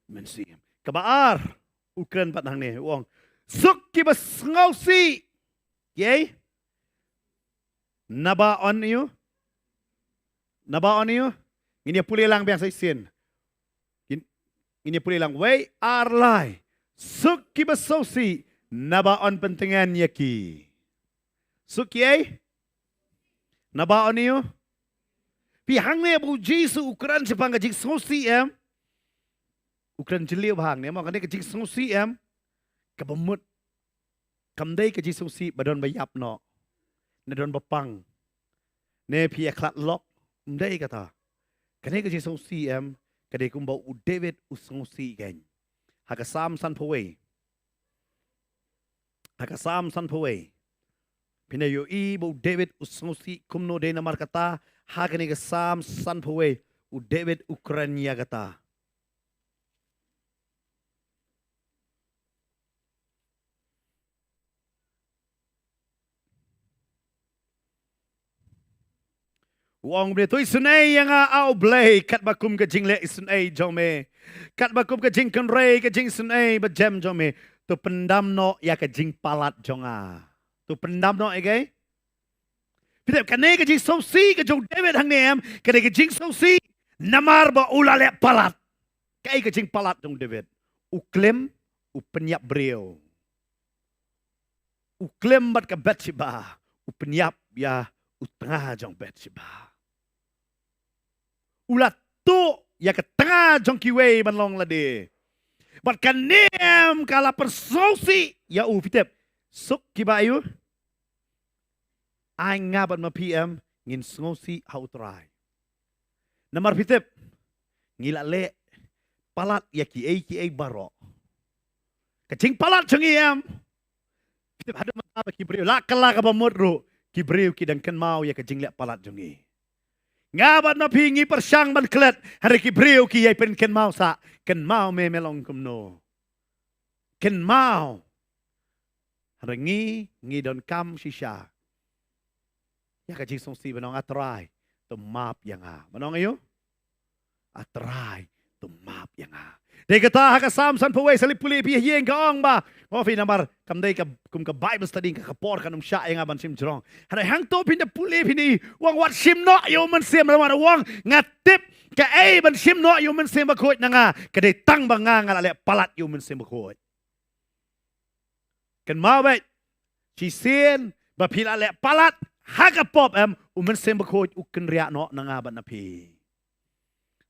Men sem. Kebaar. Ukren pat hang ni. Wong. Suk ki bas ngausi. Yay? Naba on you? Naba on you? Ini pulih lang biang sa isin. Ini pulih lang. Way arlay. Suk ki basosi. nabaon pentingan yaki. Sukiay? Nabaon niyo? Pihang niya bu Jesu ukuran sepang kajing sosi ukuran jeliu bahang niya. Makanya kajing sosi kabamut. Kamday kajing sosi badon bayap no. Nadon bapang. Ne pia klat lok. Mday kata. Kani kajing sosi kadai kumbau u David u sosi gan. Hakasam san paway. Hakasam san paway. Pinayo bu David u sosi kumno de namar kata. Hakani kasam san paway u David Ukrainia kata. Wong bre tu sunai yang au blay kat bakum ke jing le sunai jome. Kat bakum ke jing kan rei ke jing sunai ba jam jome. Tu pendam no ya ke jing palat jonga. Tu pendam no okay? Pidep kane ke jing sosi ke jong David hang nem kane ke jing sosi namar ba ulale palat. Kai ke jing palat jong David. Uklem u penyap brio. Uklem bat ke Bathsheba. U penyap ya u tengah jong Bathsheba. Ulat tu ya ke tengah jong kiwei man long lade. Bat kanem kala persosi ya u pidep suk kibayu. Ai ngabat ma PM ngin ngosi hau try. Namar pitep ngila le palat ya ki ai baro. Kacing palat cengiem. Pitep hada mata ki brio la kala ka bamodro ki brio ki dan ken mau ya kacing le palat jongi. Ngabat ma pingi persang ban klet hari ki brio ki ai pen ken mau sa ken mau me melong kumno. Ken mau hari ngi don kam shisha. Ya kajing songsi banong atrai to map yang banong ayo atrai to map yang de kata ha kasam san pawai salip puli pi yeng kaong ba mo fi namar kamdai ka kum ka bible study ka kapor kanum sya yang ban sim jrong hana hang to pin de puli pini wang wat sim no yo man sim lamar wang ngatip ka ai ban sim no yo man sim ba khoi nanga ka de tang ba nga ngala le palat yo man sim ba khoi kan mau ba chi sien ba pila le palat Hagapop umen sembakoj uken ria no nangaban na pi.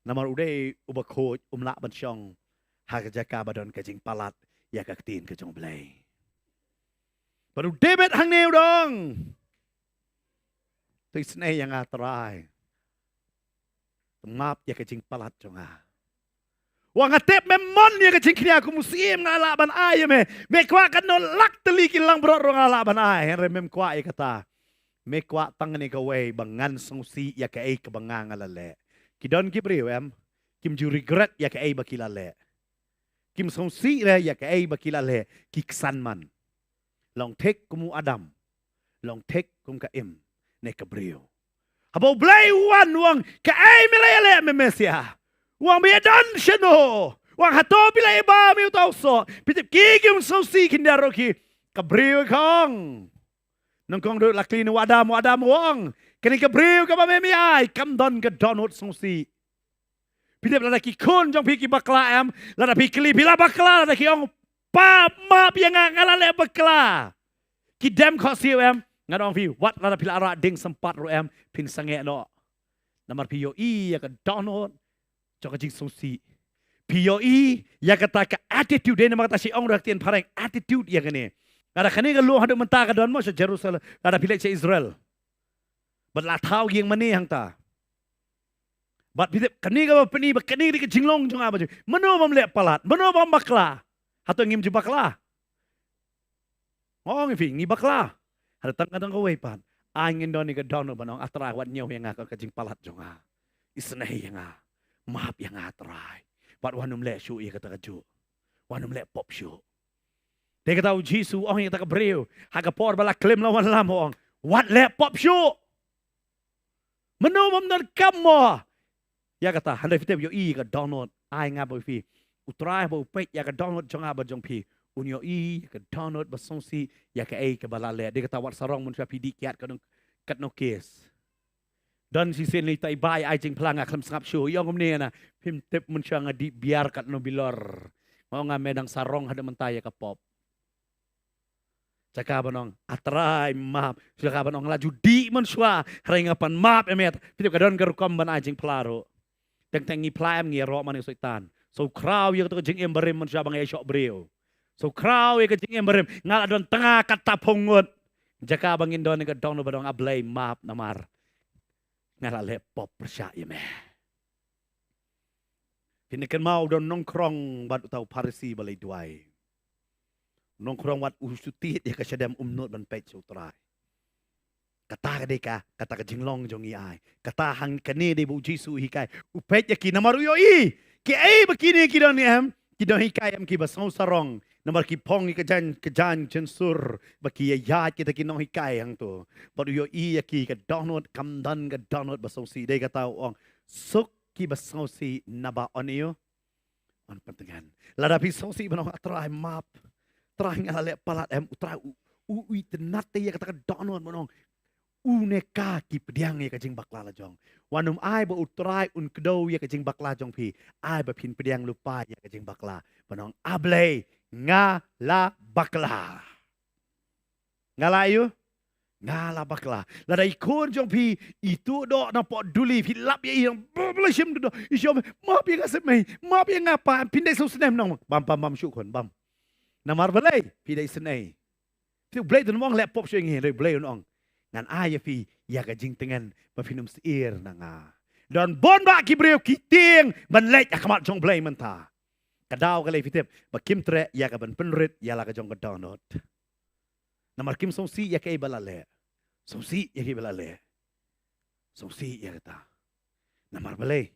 Namar uday ubakoj umla ban syong hagajaka badon kajing palat ya kaktin kajong blay. Baru David hang neu dong. Tu isnay yang atray. Map ya kajing palat jonga. Wang atep memon ya kajing kini aku musim ngalaban ay me. Me kwa kan no lak teli kilang bro ngalaban ay. Remem kwa ay kata. Mekwa tangan ika way bangan songsi ya ka ay kabanga ngalale. Kidon kibriw kim ju regret ya ka ay bakilale. Kim songsi re ya ka ay bakilale kiksan man. Long tek kumu Adam. Long tek kum ka ne kabriw. Habaw blay wang ka ay milayale me mesya. Wang biyadan shano. Wang hato bilay ba mi utawso. Pitip kikim songsi kindaro ki kabriw kong. Nongkong do lakli no Adam wong. Kani ka briw ka ba memi ay kam don ka donut songsi. Pidep lada ki kun jong piki bakla lada pikli bila bakla lada ki ong pa map yang ngalale bakla. Ki dem ko siu ngadong fi wat lada pila ara ding sempat ro pin sange no. Namar piyo ya ka donut jong jing songsi. Piyo ya kata ka attitude na mata si ong raktian parang attitude ya kani. Kada kani ka luha do menta ka don mo sa Jerusalem, kada pilek sa Israel. Bat la tau yang mani hang ta. Bat pitip kani ka pani ba kani ka jinglong jong aba. Mano bam le palat, mano bam bakla. Hato ngim ju bakla. Oh ngi ngi bakla. Hada tang kadang ka pan. Angin don ni ka don banong atra wat nyaw yang ka jing palat jong a. Isnay yang a. Maap yang atray. Bat wanum le syu iya kata ka ju. Wanum le pop syu. Dia kata Jesu orang yang tak kebriu. Haka por bala klaim lawan lam orang. What le pop show. Menum non kamo. Ya kata handai fitep yo ka download ai ngabo fi. Utrai bo pek ya ka download jong aba jong pi. Unyo ka download basongsi ya ka ai ka bala le. Dia kata wat sarong mun pidi kiat kat no case. Dan si sen li tai bai ai jing pelanga klam sangap show. Yang umne na pim tip mun di biar kat no bilor. Mau nga medang sarong hada mentaya ka pop. Cakap banong atrai map. Cakap banong laju di mensua. Haringapan map emet. Pitip kadon kerukom ban ajing pelaro. Teng-tengi plam ngi ro man soitan. So kraw yang tu jing emberim mensua bang esok breu. So kraw yang jing emberim ngal adon tengah kata pongut. Jaka bangin don ke dong badong ablay map namar. Ngala lepop percaya meh. Pinakan mau don nongkrong bad utau parisi balai duai. Nongkrong wat usutit ya kasyadam umnut ban pet sutrai. Kata kadeka kata ka jinglong jong ai. Kata hang kane de bu Jisu hikai. Upet ya ki namaru yo i. Ki ai bakini ki don em. Ki don hikai em ki basau sarong. Namar ki pong ke jan censur baki ya kita ki nong hikai hang tu. Baru yo i ya ki ka donut kamdan ka donut basau si de kata ong suk ki basau si naba onio on pentengan. Lada pisau si banong atrai map. Trai ngale palat em utrai ui tenate ya kata ka donut banong. Uneka ki pediang ya kajing bakla la jong. Wanum ai ba utrai un kedo ya kajing bakla jong pi. Ai ba pin pediang lupa ya kajing bakla. Banong ablay ngala bakla. Ngala ayu? Ngala bakla. Lada ikon jong pi itu do na pot duli pi lap ya yang blashim do. Isyom maaf ya kasep mai. Maaf ya ngapa pindai so senem nong. Bam syukon bam. Namar balai pindai senai. Tu blay tu mong laptop syeng ngi blay nong. Ngan ayah fi ya kajing tengan mafinum seir nanga. Dan bon ba ki breu ki ting ban lek akamat jong blay menta. Kadau kalai fitip bakim tre ya ka ban penrit ya la ka jong download. Namar kim song si ya kai balale. Song si ya kai balale. Song si ya kata. Namar balai.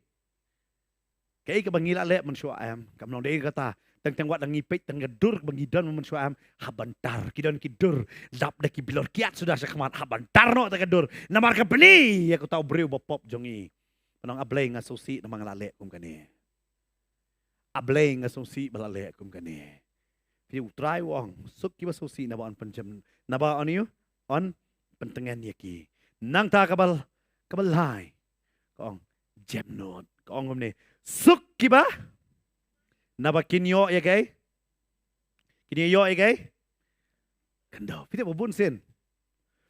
Kai ka bangila le man syua am kam nong dei kata. Teng wat dangi pek teng gedur bangidon man syua am habantar kidon kidur dap da ki bilor kiat sudah sekamat habantar no ta gedur. Namar ka peni ya ku tau breu bopop jongi. Panong ablay nga susi namang lale kum kani. Ablay nga susi balale kum kani. Pi utrai wong suk ki susi na ba on penjam na ba on you on pentengan yaki. Nang ta kabal lai. Kong jemnot kong ni suk ki ba naba kinyo ya kay? Kinyo ya kay? Kando. Pita bubun sin.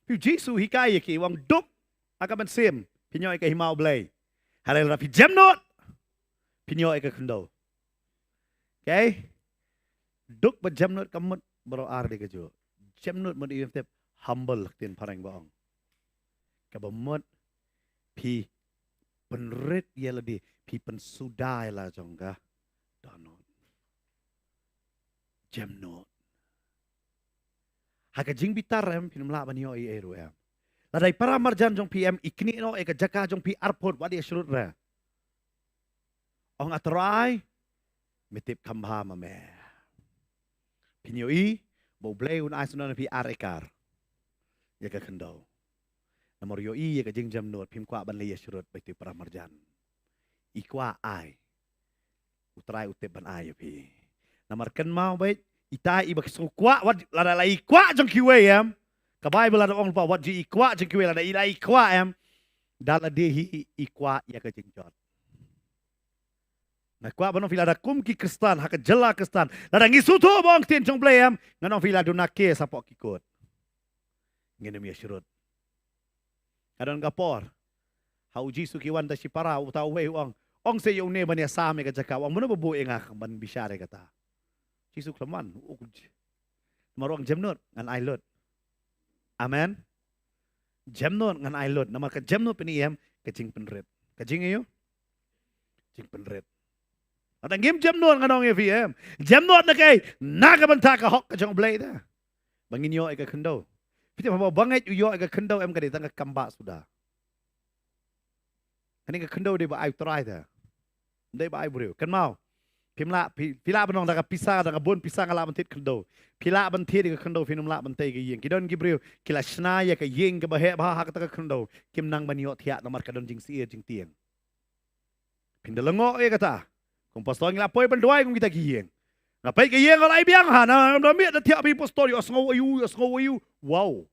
Piu Jisu hikay ki wang duk akaban sim. Pinyo ya kay himao blay. Halal rapi jemnot. Pinyo ya kay kando. Okay? Duk ba jemnot kamut baro ardi ka jo. Jemnot mo di tip humble tin parang baong. Kabamot pi penrit ya ladi pi pensudai la jongga. Donut. Jemnot. Haka jing bitarem pinum la banyo i eru em. Ladai para marjan jong PM ikni no eka jaka jong pi arpot wadi asrut ra. Ong atrai mitip kambha mame. Pinyo i bo blay un aisunan pi arekar. Ya ka kendo. Namor yo i ya ka jing jemnot pim kwa ban le asrut baitu para marjan. Ikwa ai. Utrai utip ban ayo pi. Namarkan mau baik ita ibak sukwa wat lada lai kwa jong kiwe em. Ka Bible lada ong pa wat ji ikwa jong kiwe lada ila ikwa em. Dala dehi ikwa ya ka jingjot. Na kwa banong fila da kum ki kristan haka jela kristan. Lada ngisuto bong tin jong play em. Nganong fila dunake sapok kikot. Nginem ya syurut. Kadang gapor. Hau Jisu kiwan da si para utau we ong. Ong se yung ne banya same ka jaka wang mana babu nga ban bisyare kata. Jisu klaman marong jemnot ngan ailot. Amen. Jemnot ngan ailot nama ka jemnot peniem kajing penret. Kajing iyo? Jing penret. At ang game jemnot ngan ong FM. Jemnot na kay nagabanta ka hok ka jong blay da. Bangin yo ay ka kendo. Piti mababangay yo ay ka kendo em kadit ang kamba sudah. Kani ka kendo di ba ay try da. Hindi ba ay bro? Kan mau. Pila banong daga pisa daga bon pisa ngala bantit kendo. Pila bantit ka kendo finum la bantay ka yeng. Kidon gibriu kila snaya ka yeng ka bahe ba ka ta kendo. Kim nang banyo tiya namar kadon jing siir jing tieng. Pindalango ay kata. Kung pastor ngila poy banduay kung kita giyeng. Napay ka yeng alay biyang ha na dami na tiya bi pastor yo asngaw ayu. Wow.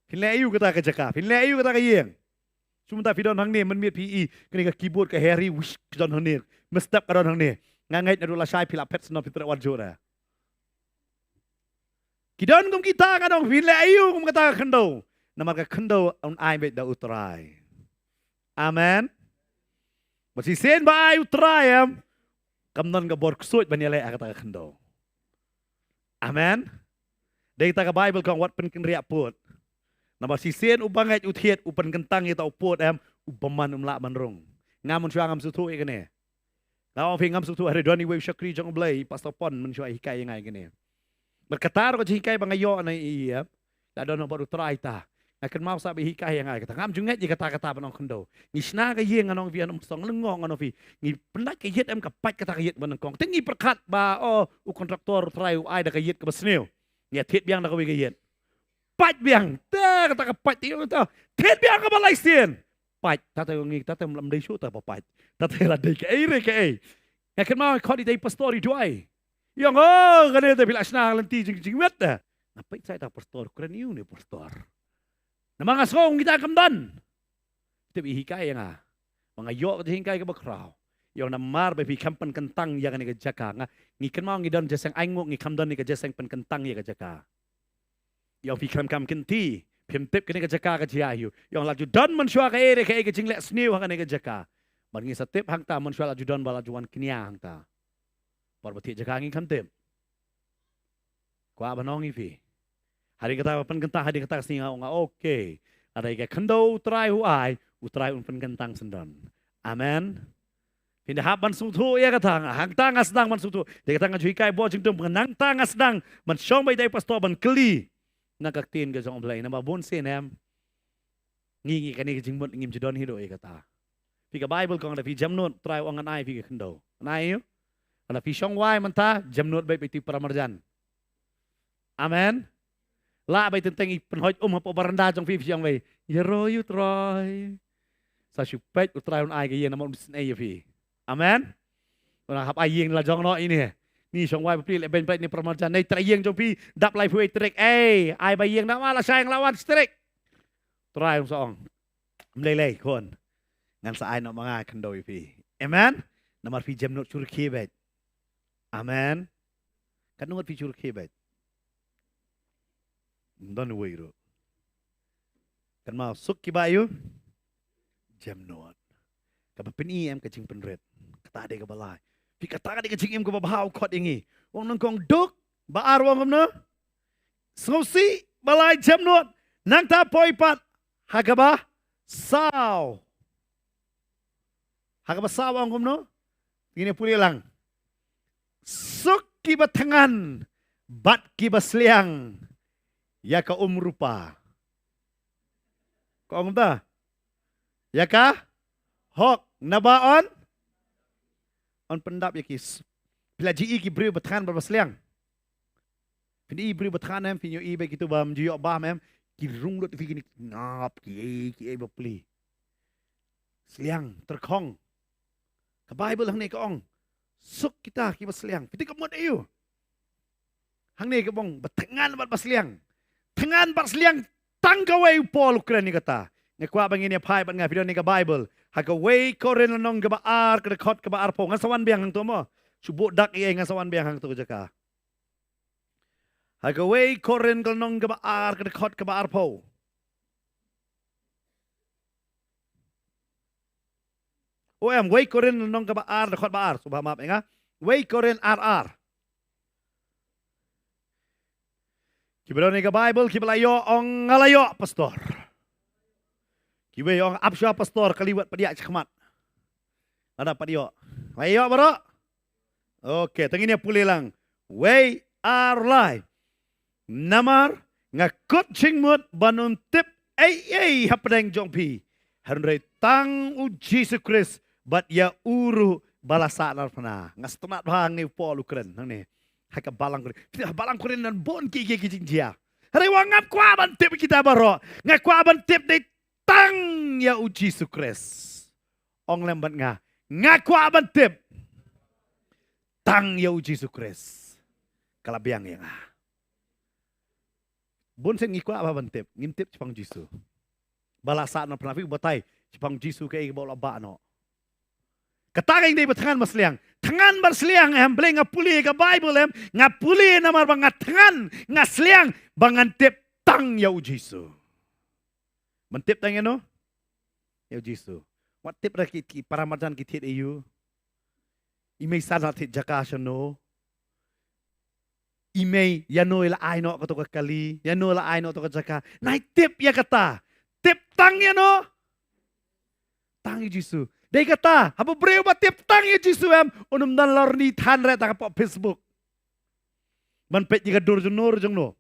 Pinle ayu kata ka jaka. Pinle ayu kata ka yeng. Sumunta pidon hang ni man miet PE kani ka keyboard ka Harry wish kidon hang ni mestap kadon hang ni ngangait na dula syai pila pet no pitra wadjo na Kidon kum kita kadang vile ayu kum kata kendo. Namar ka kendo on ai bet da utrai. Amen. Masih sen ba ai utrai am. Kamnon ka bor kusut banyale kata kendo. Amen. Dari ta ka Bible kong wat pen kenriak put. Namar si sen ubangai utiet upan kentang ita uput am upaman umla manrung. Ngamun syang am sutu ikene. Now fi ngam sutu hari doni we syakri jong blai pastor pon men syai hikai ngai kene. Berkatar ko hikai bangayo na iya. La don baru try ta. Akan mau sabi hikai yang ai kata ngam junget ji kata-kata banong kendo. Ngisna ka yeng anong vian song lengong anong vi. Ngi pendak ka yet am ka pat kata ka yet banong kong. Tengi perkat ba u kontraktor try ai da ka yet ka besneu. Ngi tet biang da ka we ka yet. Pat biang ta kata ka pat ti ta. Tet biang ka balai sien. Pat ta ta ngi ta ta lam dei shu ta pa pat. Ta ta la dei ka ai re ka ai. Akan mau ko di dei pastori duai. Yang ganito bila asna lanti jing wet dah. Napait saya tak pastor keren iu ni pastor. Na mga song kita kamdan. Tapi hikai nga. Mga yo ka hikai ka bakraw. Yung namar ba pi kampan kentang ya ka jaka nga ngikan mau ngidon jasang aingo ngi kamdan ni ka jasang pan kentang ya ka jaka. Yung pi kam kenti pim tip ka jaka ka jiayu. Yung laju don man syua ka ere ka jing lek sniu ka jaka. Marngi sa tip hang ta man syua laju don bala juan knia hang ta. Parbati jaka ngi kam tip. Kwa banong ifi. Hari kata pan kentang hari kata singa nga okay. Ada ka kendo utrai huai utrai un pan kentang sendon. Amen. Pindah haban sutu ya kata hang tang asdang man sutu. Dia kata ngajui kai bo jing tum nang tang asdang man syong bai dai pastor ban keli. Nakaktin ka jong blai na mabon senem. Ngi kani jing mut ngim jidon hido ya kata. Pika Bible kong ada pi jamnut try wangan ai pi kendo. Nai yo. Ana pi syong wai man ta jamnut bai ti pramarjan. Amen. La bai tentang penhoj hapo baranda jong fi yang bai. Ya royu troy. Sa syupet utrai on ai ga yen namon sin ai fi. Amen. Ora hap ai yeng la jong no ini. Ni syong wai pri le ben bai ni pramarjan nei tra yeng jong pi dap lai fu trek. Ai bai yeng na mala sayang lawan strek. Try on song. Mlelei kon. Ngan sa ai no mga kando fi. Amen. Namar fi jamnut churki bet. Amen. Kanungot fi churki bet. Don wiro. Kan mau suk kibayu jamnot. Kapapin em kacing penret. Kata ade ka balai. Pi kata ade kacing em ko babahaw kot ingi. Wong nang kong duk baar wong kamna. Sosi balai jamnot nang ta poipat hagaba saw. Hagaba saw wong kamna. Ngine puli lang. Suk kibatangan bat kibasliang. Ya ka umrupa. Kung ta? Ya ka? Hok nabaon? On pendap ya kis. Pila ji ki bri batkan berbasliang. Pini bri batkan em pinyo ibe gitu bam jiyo bam em ki runglot fi kini ngap ki bapli. Sliang terkong. Ka Bible hang ni kaong. Suk kita ki basliang. Piti ka mod ayo. Hang ni ka bong batangan bat basliang. Tangan barsliang tangkaway Paul ukran ni kata. Ngakwa bang ini pai bat nga video ni ka Bible. Hagaway koren lanong gabaar kedekot gabaar po. Ngasawan biang hang to mo. Subuk dak iya ngasawan biang hang to jaka. Hagaway koren lanong gabaar kedekot gabaar po. OM way koren lanong gabaar dekot baar. Subah maaf nga. Way koren RR. Kibalaw ni ka Bible, kibalayo ang ngalayo, pastor. Kibayo ang apsya, pastor, kaliwat pa diya cakmat. Ada pa diyo. Layo, bro? Okay, tangin niya puli lang. Way are life. Namar, nga kutsing mo't banun tip, ay, hapadang jong pi. Hanray tang u Jesus Christ, bat ya uru balasa narpana. Nga stunat bahang ni Paul ukren, nang ni. Haka balang ko rin nan bon kiki dia. Hari wangap kwa ban tip kita baro. Nga kwa ban tip de tang ya uji sukres. Ong lembat nga. Nga kwa ban tip tang ya uji sukres. Kalabiang ya nga. Bon sen ngikwa apa ban tip. Ngintip cipang jisu. Balasa na pernah batay cipang jisu kay bola ba no. Katagay di batangan masliang. tangan berseliang em boleh ngapuli ke Bible em ngapuli namar bangat tangan ngaseliang bangan tip tang ya Jisu. Mentip tang no ya Jisu. Wat tip rakit ki paramadan ki tit ayu. Imei sanat tit jakasano. Imei yano ila ai no ko kali, yano ila ai no to jaka. Nai tip ya kata. Tip tang ya no. Tang ya Jisu. Dia kata, apa breu ba tip tang ya Jisu em unum dan lor ni than re ta po Facebook. Man pet jika dur junur jung no.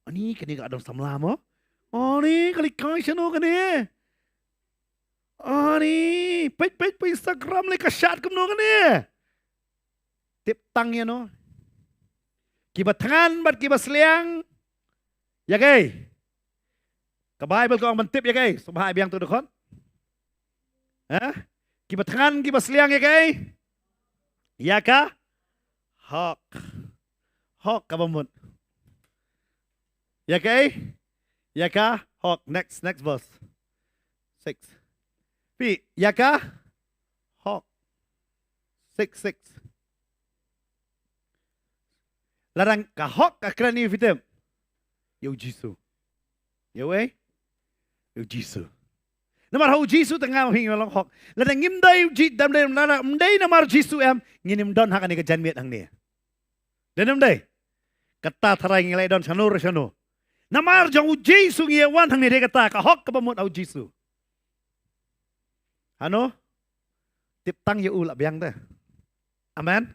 Ani kini ka adong samla mo. Ani kali kai sano kani. Ani pet Instagram le ka shot kum no kani. Tip tang ya no. Kiba tangan bat kiba seliang. Ya gay. Ka Bible ko ang mentip ya gay. Subha biang tu dekon. Kiba tangan, kiba seliang ya kay? Ya ka? Hok. Hok ka bamut. Ya kay? Ya ka? Hok. Next verse. 6. Pi, ya ka? Hok. 6. Larang ka hok ka krani fitem. Yo Jisu. Yo eh? Yo Jisu. Namar hau Jisu tengah hing long hok. Lada ngimdai dam dai lada mdai namar Jisu em nginim don hakani ka janmiet hang ni. Denam dai. Kata tharai ngilai don sanur sano. Namar jang Jisu ngiawan hang ni de kata ka hok ka pamut au Jisu. Ano? Tip tang ya ulap biang ta. Amen.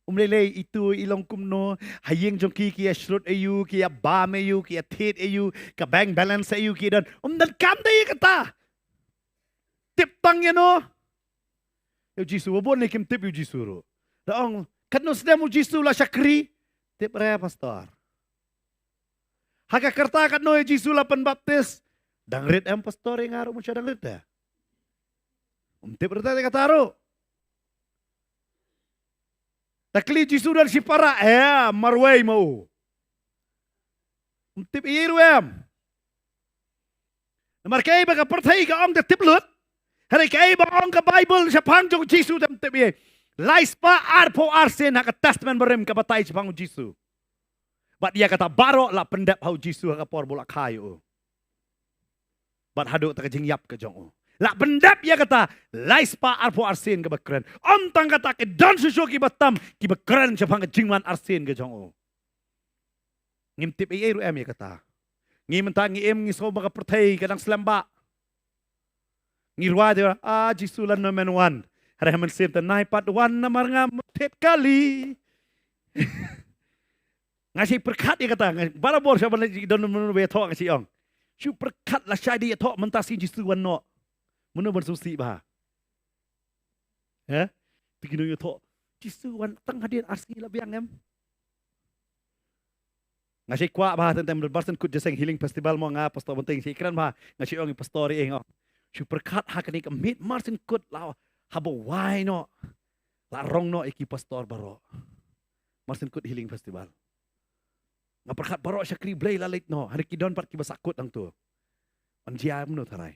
Umlele itu ilong kumno hayeng jong ki ashrut ayu ki bam ayu ki tit ayu ka bank balance ayu ki dan dan kam dai kata. Tip tang ya no. Yo Jisu wabon kim tip yo Jisu ro. Daong katno sedem yo Jisu la syakri tip re pastor. Haka kerta katno yo Jisu la penbaptis dangrit em pastor yang aro mo siya dangrit da. Tip re ta kata ro. Takli Jisu dan si para marway mo. Tip iru em. Namar kay baga pertai ka ong tip lut. Hari kay ba ong ka Bible sa pangjong Jisu dam tip ye. Lais pa arpo arsen ha ka testament berem ka batay sa pangjong Jisu. Bat dia kata baro la pendap hau Jisu ha ka por bola kayo. Bat hadu ta ka jingyap ka jong. La pendap ya kata lais pa arpo arsen ka bakren. Om tang kata ke dan susu ki batam ki bakren sa pang jingman arsen ka jong. Ngim tip ay ru em ya kata. Ngim ta ngi em ngi so maka pertai kadang selamba. Ngirwa dia Jisu lan no men wan. Hare men sim ta nai pat wan namar nga tet kali. Ngasih perkat ya kata. Bara bor sa ban don no be tho ngasih ong. Shu perkat la syai dia tho mentasi Jisu wan no. Mana bersusi bah? Begini yo tho. Jisu wan tang hadir arsi la biang em. Ngasih kwa bah tentang berbarsen kut jaseng healing festival mo nga pastor penting si ikran bah ngasih ong pastor eng. Super kat hakani ka meet marsin kut la habo why no. La rong no iki pastor baro. Marsin kut healing festival. Ngaperkat baro syakri blay lalit no. Hari kidon part ki basakut ang tu. Anjia mno tarai.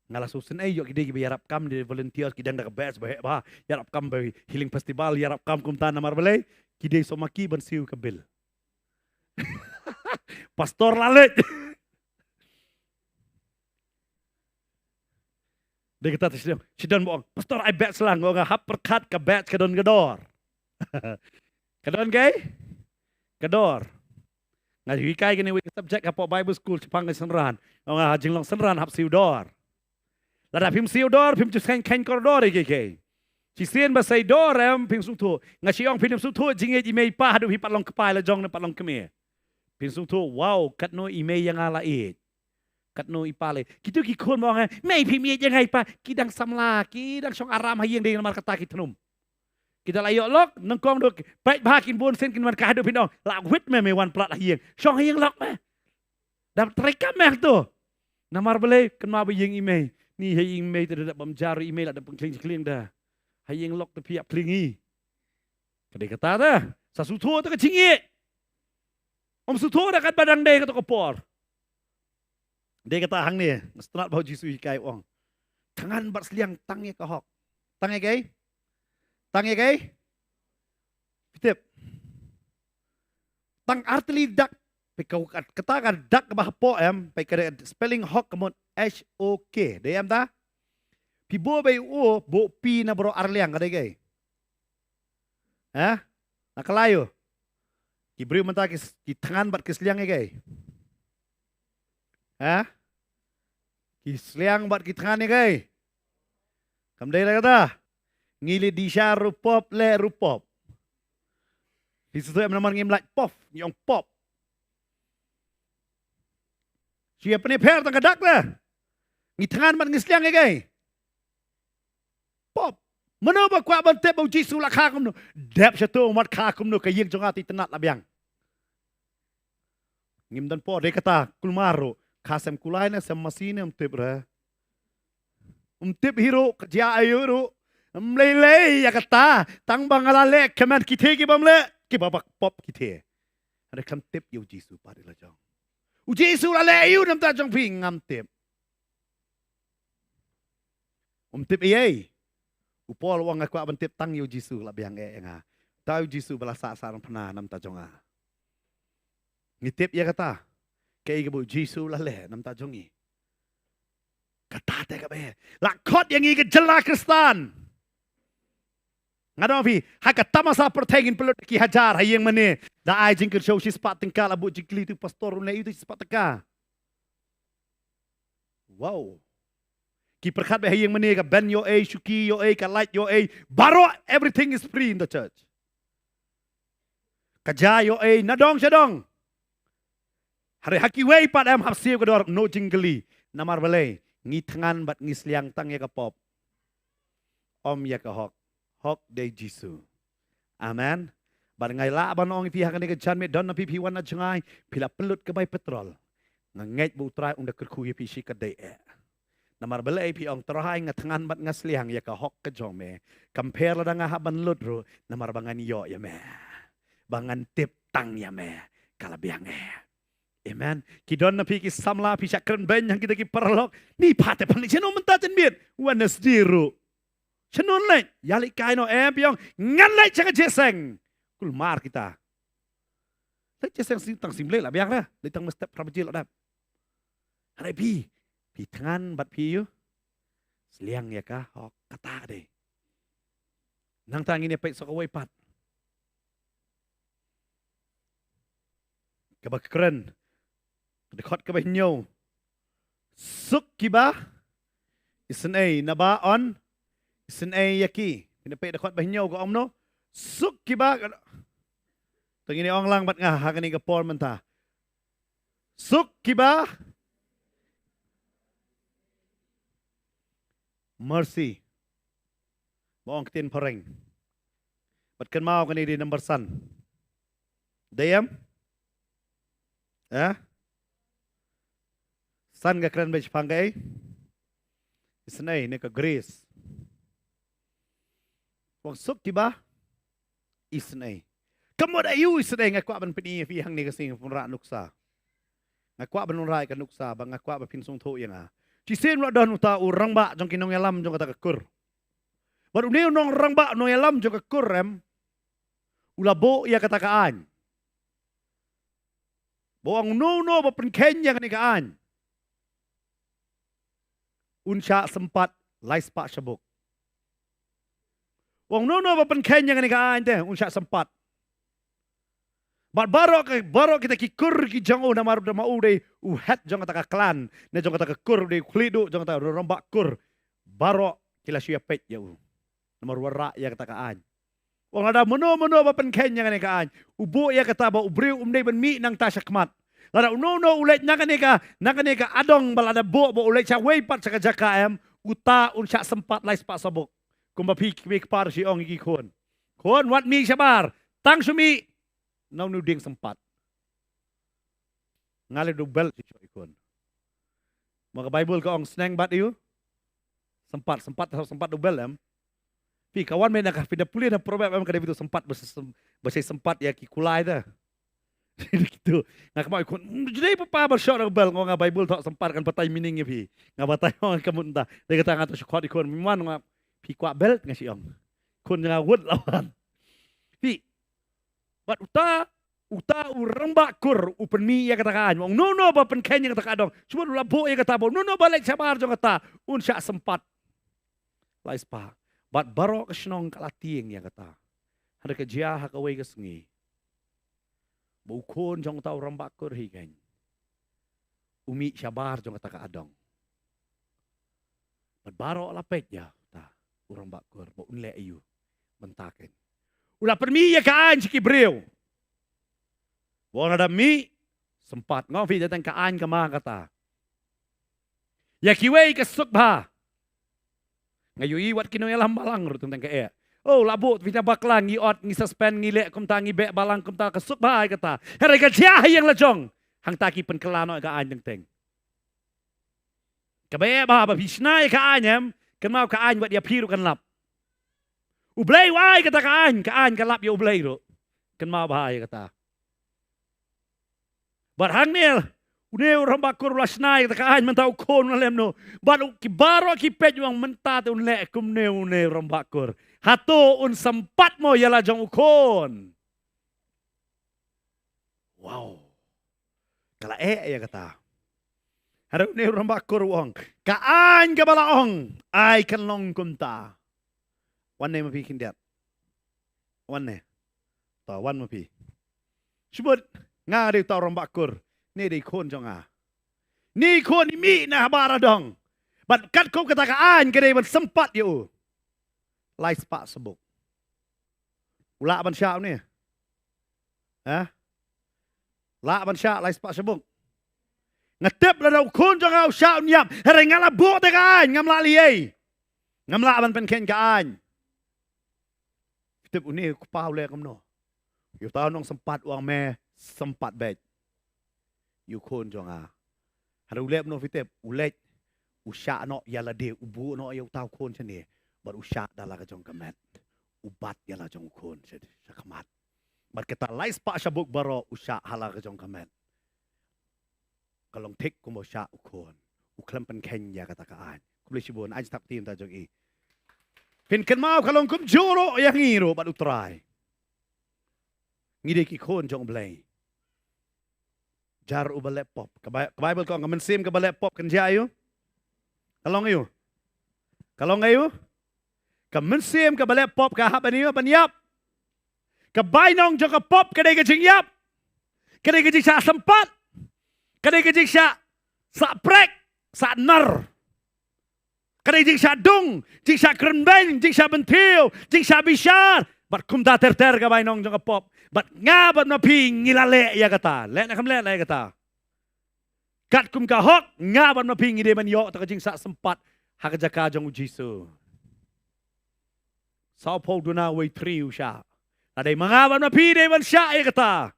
Ngala susun ay yo kidi yarap kam di volunteers kidang dak best bah bah yarap kam by healing festival yarap kam kumta namar balay kidi somaki ban siu kabil. Pastor lalit. Dia kata sidon boong pastor I bet selang nga hap perkat ka bet kadon gador. Kadon kay gador. Ngaji kay gini we subject apo Bible school Jepang senran. Nga hajing long senran hap siu dor. Lada pim siu dor pim juseng ken koridor ke. Si sien ba say dor em pim sung tu. Ngasiong pim sung tu jinge imei pa hadu hi patlong kepai la jong na patlong keme. Pim sung tu wow katno imei yang ala it. Katno ipale. Kitu ki kon mo nga mei pim ye yang hai pa kidang samla kidang song aram hayeng ding mar kata kitunum. Kita layo lok nengkong dok baik bahakin bon sen kin man ka hadu pinong la wit me wan plat hayeng. Song hayeng lok me. Dap treka meh tu. Namar bele kenma ba yeng imei. Ni haying may tidak bamjari email ada pengkling-kling dah. Haying lok tapi ap klingi. Kadai kata dah, sa suto ta ka cingi. Om suto dah kat badang dai ka to kopor. Dai kata hang ni, strat bau Jisu kai ong. Tangan bat seliang tangnya ka hok. Tangnya kai? Tang ya kay? Tip. Tang artili dak. Pikaw katakan dak bah po pika spelling hok kamon HOK. Dayam ta? Pibo bay o bo pi na bro arliang kaday kay. Ha? Nakalayo. Kibri man ta kitangan bat kisliang kay. Ha? Kisliang bat kitangan kay. Kamday la kata. Ngili di siya rupop le rupop. Disitu naman ngimlak pop, yung pop. Siya peniper tang kadak la. Ngitangan bat ngisliang kay. Pop. Mana ba kwa ban tep au Jisu la kha kum no. Dep siya to mat kha kum no kayeng jong ati tenat labyang. Ngim dan po de kata kulmaro kasem kulai na sem masine tip ra. Tip hero kerja ayo ro. Mlele ya kata tang bangalale keman kite ki bamle ki babak pop kite. Ada kam tip yo Jisu pare la jong. U Jisu la le yu nam ta jong ping ngam tip. Tip ye. Upol wang aku aban tip tang yo Jisu la biang nga. Tau Jisu bala sa sarang pernah nam ta jonga. Ngitip ya kata. Kay gabo Jisu la le nam ta jongi. Kata te ka be. Lakot yang i jela Kristan. Ngadong pi hakata masa pertengin pelut ki hajar hayeng mane. Da ai jingkir show si spat tengka la bu jikli tu pastor le itu spat teka. Wow. Ki perkat be hayeng mane ka ben yo shuki yo ka light yo baro everything is free in the church. Kaja yo nadong syadong. Hari haki wei pat am hapsiu ka dor no jingli namar balai ngitangan bat ngisliang tang ya ka pop. Om ya ka hok. Hok de Jisu. Amen. Bar ngai la ban ong pi hakan ka jan me don na pi wan na jangai pila pelut ka bay petrol. Ngait bu trai ung da kerku pi shi ka de Namar balai pi ong terahay nga tangan bat ngasliang ya ka hok ka jong me. Compare la nga haban lut ro namar bangan yo ya me. Bangan tip tang ya me. Kalabiang Amen. Kidon na pi ki samla pi syakren ben yang kita ki perlok. Ni pate panik sino menta chen biet. Wanas diru. Senun lek yalik kai no piong ngan lek jangan jeseng. Kul mar kita. Lek jeseng sing tang simle la biang la. Lek tang mestep prabajil odap. Hari pi tangan bat pi yu. Seliang ya ka hok kata de. Nang tang ini pek sokawai pat. Kabak keren. Dekot kabah nyo. Suk kiba. Isen naba on. Isen yaki. Pinapay dekot bah nyo ko om no. Suk kiba. Tang ini ong lang bat nga hakan ni kapor man ta. Suk kiba. Mercy. Maong ketin pareng. Bat kan mau kan di number san. Dayam. San ga kran bej pangay. Isnay ne ka grace. Wang suk tiba. Isnay. Kamu da yu isnay nga kwa ban pini fi hang ni kasing punra nuksa. Nga kwa ban unray ka nuksa bang nga kwa ba pinsong tho yang Cisin wa don uta urang ba jong kinong yalam jong kata kekur. Baru ni nong rang ba no yalam jong kekur ulabo ia kata kaan. Boang no ba penkenya kan kaan. Unsya sempat lais pak syabuk. Wong no ba penkenya kan kaan teh unsya sempat. Baro kita kikur ki jango na maru ma ude uhat jong kata klan na jong kata kur de kulidu jong kata rombak kur baro kila siya pet ya nomor wara ya kata kaan. Wong ada mono ba penkenya kan kaan. Ubo ya kata ba ubre umdai ben mi nang ta syakmat. Lada no ulet nakaneka adong balada bo ulet cha wei pat sa jaka uta unsya sempat lais pak sabuk. Kumba pi par si ong iki kon. Kon wat mi sabar. Tang sumi nau nuding sempat. Ngale do bel si ikon. Maka Bible ka ong snang bat you. Sempat do bel Pi kawan me nak pindah pulih na problem kada itu sempat bahasa sempat ya ki kulai dah. Gitu. Nga kamay kun jadi pa bersyak ng bel nga Bible tak sempat kan patay meaning pi. Nga batay nga kamunta. Dai kata nga to syukot ikon miman nga pi kwa belt nga siong. kun ngawut lawan. Pi. Bat uta urang bakur upeni ya katakan. Wong no ba penken yang kata dong. Cuma labo ya kata bo. No balik sabar jong kata. Unsya sempat. Lais pa. Bat barok senong kalatieng ya kata. Ada kerja hakawai kesengi. Bukun jong tau orang bakur higan. Umi sabar jong kata adong. Bat barok lapet ya. Ta urang bakur. Bo unle ayu. Bentaken. Ulah permi ya kaan si kibreu. Wong ada mi sempat ngopi datang kaan kama kata. Ya kiwei kesuk ba. Ngayu iwat kino yalam balang ru tentang ke. Oh labut vita baklang iot ngi suspend ngi lek kum tangi be balang kum ta kesuk ba kata. Hera ka sia yang lejong. Hang taki pen kelano kaan jeng teng. Kabe ba bisnai kaan yam kenau kaan wat dia piru kan lap. Ublay wai kata kaan kalap ya ublay ro. Kenau bahaya kata. But hang nil, uneu orang bakur lasnai kata kaan mentau kon ngalem no. But kibaro kipet yang mentat un lek kum neu orang bakur. Hato un sempat mo yala jong ukon. Wow. Kala ya kata. Harap neu orang bakur wong. Kaan kabalaong ay kanlong kumta. Wan ne mapi kindiat. Wan ne. Ta wan mapi. Sebut nga dia tahu orang bakur. Ni dia kon jong Ni kon mi na habara dong. Bat kat kau katakaan ke dia sempat yo. Lai sepak sebuk. Ulak ban syak ni. Lak ban syak lai sepak sebuk. Ngetip lah dau kon jong syak nyap. Hera ngala buk te kaan ngam la liei. Ngam la ban pen ken kaan. Tip uni ku pau le kam no. Yo tahu nong sempat uang me sempat baik. You kon jong Hara ulep no fitep ulek usyak no yala de ubu no yo tahu kon chene. Bar usyak dala ka jong kamet. Ubat yala jong kon sakamat. Bar kita lais pa syabuk baro usyak hala ka jong kamet. Kalong tik kumo syak ukon. Uklam pen kenya kata kaan. Kubli sibun aj tak tim ta jong i. Pin ken mau kalong kum joro yang ngiro bat utrai. Ngide ki kon jong blay. Jar uba laptop. Ke Bible ko ngamen sim ke laptop kan jayo. Kalong ayo. Kalong ayo. Kamen sim ke laptop ka hap aniyo panyap. Ke bainong jong ke pop kadai ke jingyap. Kadai ke jingsa sempat. Kadai ke jingsa sa prek sa nar. Kadai jingsa dung, jingsa krenbeng, jingsa bentil, jingsa bisyar. Bat kum ta ter-ter ka bainong jong ke pop. Bat ngabat na ping ngilale ya kata. Lek na kam lek ya kata. Kat kum ka hok ngabat na ping ide man yo ta jing sa sempat ha ka jaka jong Jisu. Sao Paul duna way 3 usya. Ada mangabat na pi de man sya ya kata.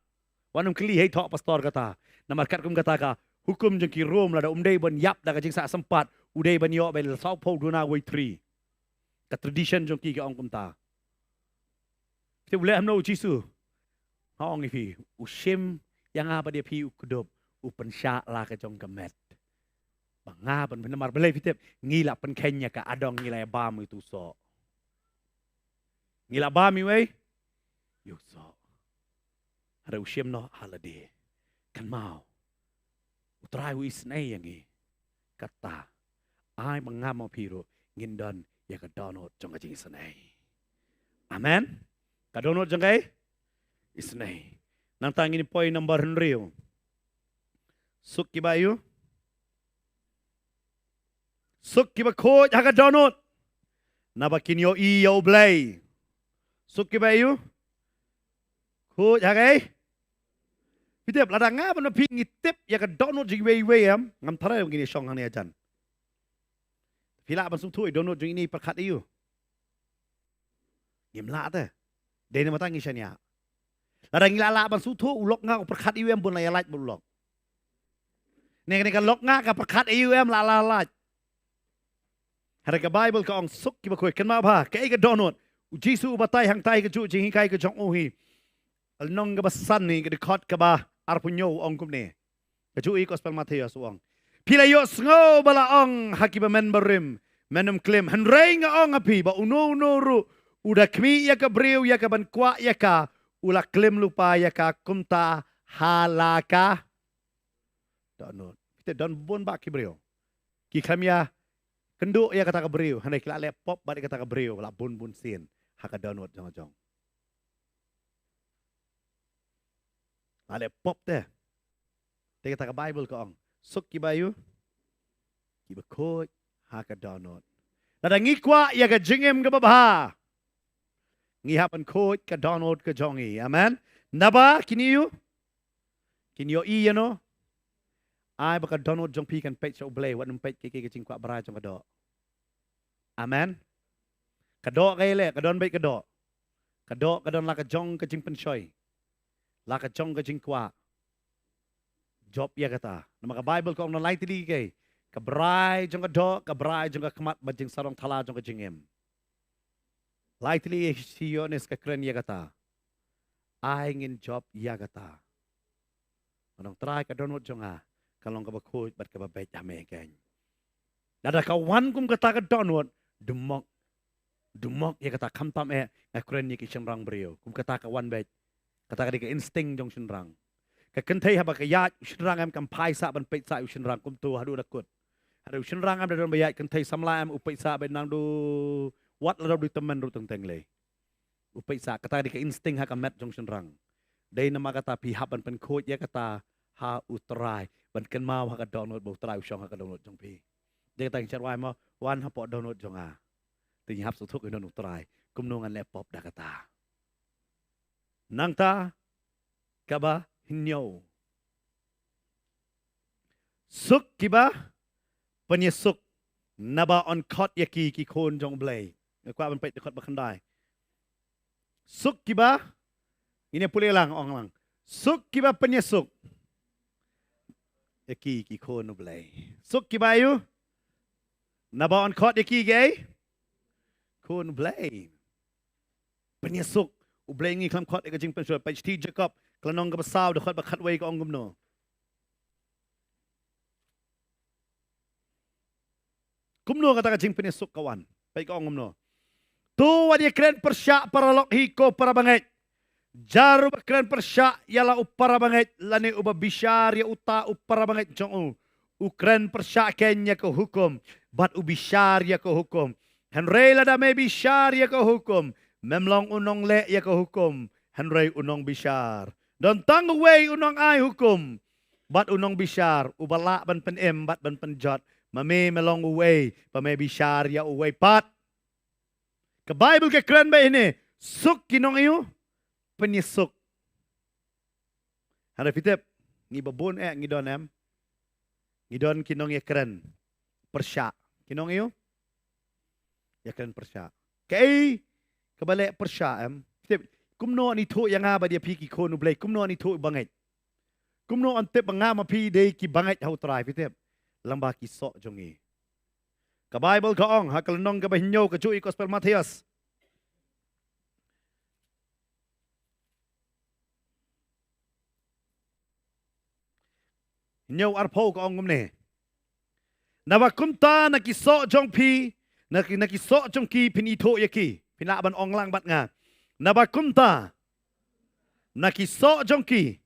Wanum kli hei tok pastor kata. Namar kat kum kata ka hukum jeng ki Rom la da umdei ban yap da ka jing sa sempat udei ban yo bel Sao Paul duna way 3. Ka tradition jong ki ka ong kum ta. Ti boleh amno Jisu. Hong ipi usim yang apa dia pi ukudob upen syak la ke jong kemet. Banga pen benemar belai pitep ngila pen kenya ka adong ngila bam itu so. Ngila bam we yo so. Ada usim no holiday. Kan mau. Utrai wis nei yang i. Kata ai mangam piro ngindon ya ka donot jong ka jing senai. Amen. Ka donot jong kai isnay. Nang tangin poin number 100. Suk kiba yu. Suk kiba ko jaga donut. Nabakin yo iyo blay. Suk kiba yu. Ko jaga. Pitep ladang nga ban ping itip ya ka donut jing we am ngam thare ngini song hang ni ajan. Pila ban suk thui donut jing ini perkat iyu. Gimla ta. Dene matang isanya. Ladang ngilala ban sutu ulok nga perkat iwem bun layalaj bulok. Nek kan lok nga ka perkat iwem lalalaj. Hari ka Bible ka ong suk ki bakoy kan ma ba ka ga donut. Jisu batay hang tay ka ju jing kai ka jong uhi. Al nong ga basan ni ga dikot ka ba arpunyo ong kum ne. Ka ju i gospel Matius ong. Pila yo sngo bala ong hakiba men barim. Menum klim han rei nga ong api ba uno ru Udah kmi ya ka breu ya ka ban kwa ya ka ula klaim lupa ya ka kumta halaka. Donot. Kita don bon ba ki breu. Ki klaim ya kenduk ya kata ka breu. Handai kila le pop ba kata ka breu la bon sin. Haka donot jong. Ale pop teh. Dia kata ke Bible ke ong. Suk ki bayu. Ki bekoj haka donot. Nada ngikwa ya ka jingem ke babha. Ngihapan koj ka donot ke jongi. Amen. Naba kini yu. Kini yo i no. Ai baka donot jong pi kan pech sa ublay. Wat nung pech ke jingkwa baray jong kado. Amen. Kado kay le. Kadon bay kado. Kadon la ka jong ka jing pensyoy. La ka jong ka jingkwa. Job ya kata. Nama ka Bible ko ang nalay tili kay. Kabray jong ka do, kabray jong ka kamat bajing sarong tala jong ka jingem. Lay tili siyones ka kren ya kata. Ay ngin job ya kata. Anong try ka donot jong ha. Kalong ka bakut bat ka babay ame kany. Nada kawan kum kata ka donot. Dumok ya kata kamtam kren ya kisang rang brio. Kum kata ka wan bay. Kata ka di ka insting jong sinrang. Kakentay haba kayat ushinrang am kampai sa ban peit sa ushinrang kum tu hadu dakut. Hadu ushinrang am dadon bayat kentay samla am upeit sa ben nang du wat la du temen ru teng le. Upeit sa kata di ka insting ha kamet jong shinrang. Dai nama kata pi haban pen khoj ya kata ha utrai ban ken mau ha ka download bo trai usong ha ka download jong pi. Dia kata chat wai mo wan ha po download jong a. Ti hap su thuk i non utrai kum nongan laptop da kata. Nang ta kaba hinyo. Suk kiba penyesuk naba on kot yaki ki kon jong blay. Kwa ban pait dekot bakandai. Suk kiba ini pulih lang ong lang. Suk kiba penyesuk yaki ki kon blay. Suk kiba yu naba on kot yaki gay kon blay. Penyesuk ublay ngi klam kot ikajing pensur page T Jacob klanong ka basaw dekot bakat way ka ong gumno. Kumno kata kajing penyesuk kawan. Baik ka ong gumno. Tu wadi kren persya para lok hiko para bangit. Jaru kren persya yala upara bangit lani uba bisyar ya uta upara bangit jong ukren persya kenya ke hukum bat ubisyar ya ke hukum. Henry lada me bisyar ya ke hukum. Memlong unong le ya ke hukum. Henry unong bisyar. Don tang way unong ay hukum. Bat unong bisyar ubala ban pen em bat ban penjot. Mame melong way pa me bisyar ya uway pat. Ke Bible ke keren ba ini? Suk kinong iyo penyesuk. Hana fitip ngi babon ngi don em. Ngi don kinong ya keren. Persya. Kinong iyo? Ya keren persya. Kay kabalik persya em. Fitip kumno ni to yang nga ba dia piki ko nublay. Kumno ni to bangit. Kumno antip nga mapi day ki bangit how try fitip. Lamba ki sok jongi. Ka Bible ka ong hakalanong ka bahinyo ka Jew Gospel Matthias. Hinyo arpo ka ong gumne. Nawakumta nakisok jong pi nakisok jong ki pinito yaki. Pinaban ong lang bat nga. Nawakumta nakisok jong ki